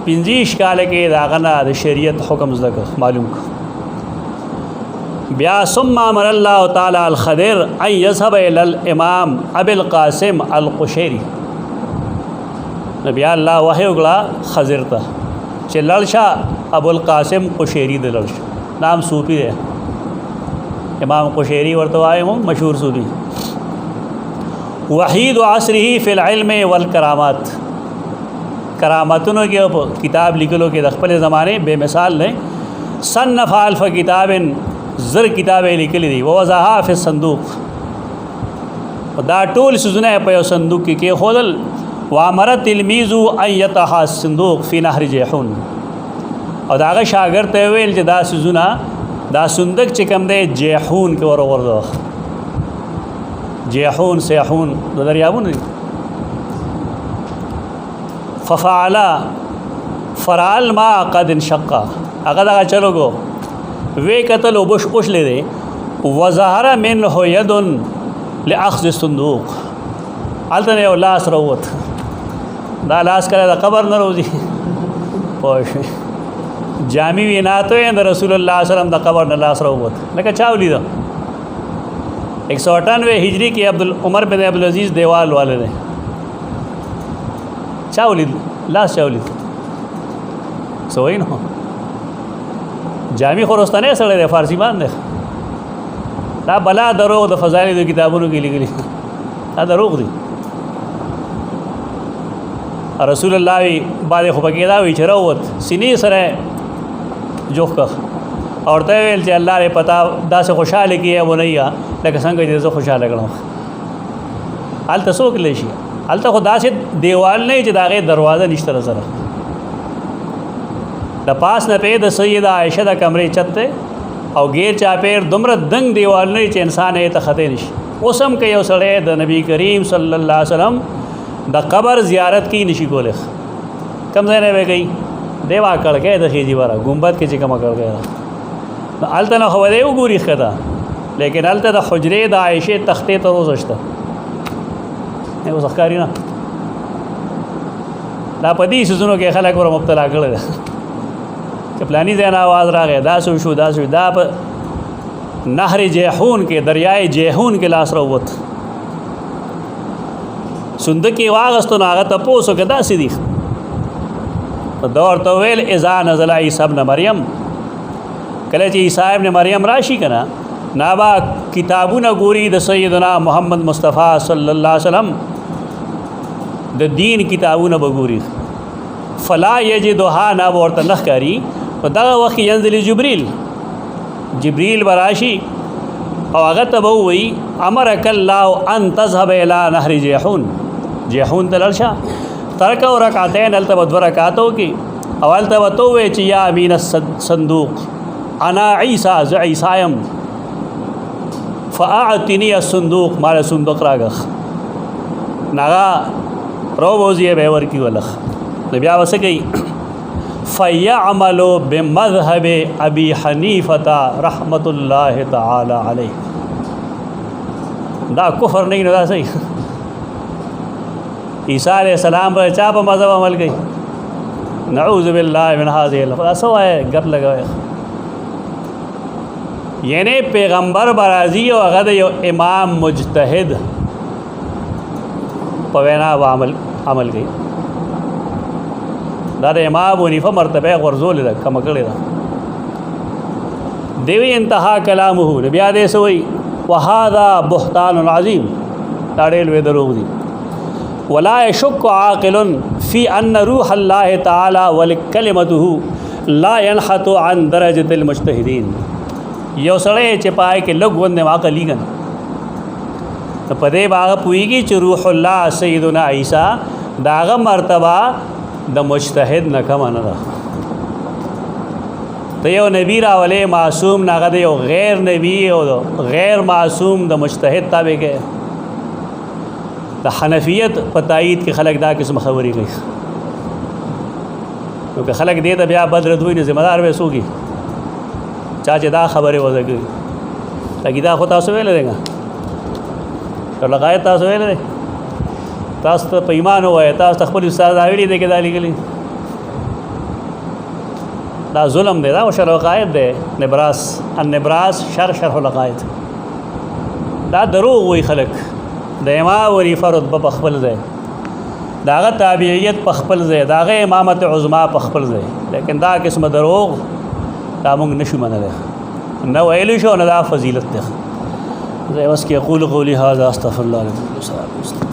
25 کال کې دا غنا د شریعت حکم زده معلوم بیا ثم امر الله تعالی الخضر ان يذهب الى الامام ابي القاسم القشيري نبی الله وحی وکړه خضر ته چې لړشا ابو القاسم قشيري د لړش نام صوفي دی امام قشيري ورته وایم مشهور صوفي وحید عصره فی العلم والکرامات کراماتونو کې کتاب لیکلو کې د خپل زمانه بے مثال نه صنف الف کتاب زر کتابه لیکلې دي ووضعها فی الصندوق دا ټول سوزونه په یو صندوق کې خودل وامر تلمیذ ان یتها الصندوق فی نهر جیحون او داغه شاګرد ته ویل چې دا سوزونه دا صندوق چې کوم دی جیحون کې ورغورځو جیحون سیحون د دریابونه ففعل فرعل ما قد انشق هغه دا چلو گو وی قتل وبش اوش لري وظهر منه يد لاخذ الصندوق الته یو لاس راوت دا لاس کړه د قبر نه روزي پوه جامع ویناته د رسول الله صلی الله علیه وسلم د قبر نه لاس راوت لکه چا ولید 198 हिजरी के उमर बिन अब्दुल अजीज़ देवाल वाले ने चावलिद लास्ट चावलिद सोई न जामी खुरस्ताने सड़े दे फारसी मान दे दा बला दरोग द फजाइल द किताबों की लिखली दा दरोग दी रसूलुल्लाह बाद खुबकेदा हुई चरावत सिनी सरे जोख का और तवेल चे अल्लाह ने पता दा से खुशहाल किया वो नहीं आ लेकिन संग जैसे खुशहाल लगना हाल तसोक लेशी हाल तो खुदा से देवाल नहीं चिदागे दरवाज़ा निश्तर सर द पास न पे द सैयदा आयशा द कमरे चत्ते और गेर चापेर दुमर दंग देवाल नहीं चे इंसान है तखते निश उसम के यो सड़े द नबी करीम सल्लल्लाहु अलैहि वसल्लम द कबर ज़ियारत की निशी को लिख कम देने में गई देवा कड़ के दखीजी वारा गुम्बद के चिकमा कर गया अलता न खबरे गुरी खता लेकिन अलता द हुजरे द आयशे तख्ते तो रोज़ अश्ता वो सखकारी ना दा पदी सुनो के खलक और मुब्तला कर प्लानी जैन आवाज़ रा गया दासु दा नहर जेहून के दरियाए जेहून के लास रवत सुंद की वागस तो नागा तपोसो के दा सीधी दौर तो वेल इज़ा नज़ला ईसा इब्न मरियम कले ची ईसा इब्न मरियम राशि कना नाबा किताबु न गोरी द सैयदना मोहम्मद मुस्तफ़ा सल्लल्लाहु अलैहि वसल्लम द दीन किताबु न बगूरी फ़ला यजिदुहा ना और तनख करी तो दा वक़्त यंज़िल जिब्रील बराशी और अगर तब हुई अमर अकल्लाह अन तज़हब इला नहर जेहून तलरशा तरक और रकातैन अलतब दो रकातों की अवल तब तो वे चिया अमीन संदूक अना ईसा ईसायम फ़ाअतिनी असंदूक मारे संदूक रागख नागा रो बोजिए बेवर की वलख नबिया वसे गई फ़यअमलो बिमज़हब अबी हनीफ़ता रहमतुल्लाहि तआला अलैह दा कुफर नहीं ना सही ईसा अलैहिस्सलाम पर चाप मज़हब अमल गई नऊज़ु बिल्लाहि मिन हाज़िहिल असो है गप लगा यानी पैगम्बर बराजी और अगद इमाम मुजतहिद पवेना अमल गई दादा इमाम हनीफा मरतबे गर्जोल रखा मकड़े रहा देवी इंतहा कलाम नबी आदेश हुई वहादा बुहतान अज़ीम ताड़ेल वे दरोग दी वला यशुक आक़िलन फ़ी अन्न रूह अल्लाह ताला वल कलिमतुहु ला यनहतु अन दरजतिल मुज्तहिदीन यो सड़े चिपाए के लग वंदे वाक़लीगन तो पदे बाग पुईगी च रूहुल्लाह सय्यदुना ईसा दाग मरतबा द मुज्तहिद न कम न तो यो नबी रावले मासूम नागद यो गैर नबी और गैर मासूम द मुज्तहिद ताबे के द हनफियत पताईद के खलक दा किस्म खबरी गई क्योंकि खलक दे तबिया बदरत हुई न ज़िम्मेदार वे सूगी चाचे दा खबरें हो सके ताकि दा खुदा से ले देगा तो लगाए तास वे ले तास तो पैमान हुआ है तास तखबल उस्ताद आवेली दे के दाली के लिए दा जुल्म दे दा वो शरक़ायद दे नब्रास नब्रास शरह लगायत दा दरोग हुई खलक दमा वरी फ़रद पखबल दे दागा ताबीयत पखबल दे दागा इमामत उज़मा पखबल दे लेकिन दा किस्म दरोग दामुंग नशु मन दे न वैलुशो न दा फजीलत दे बस कि अक़ूलु क़ौली हाज़ा अस्तग़फ़िरुल्लाह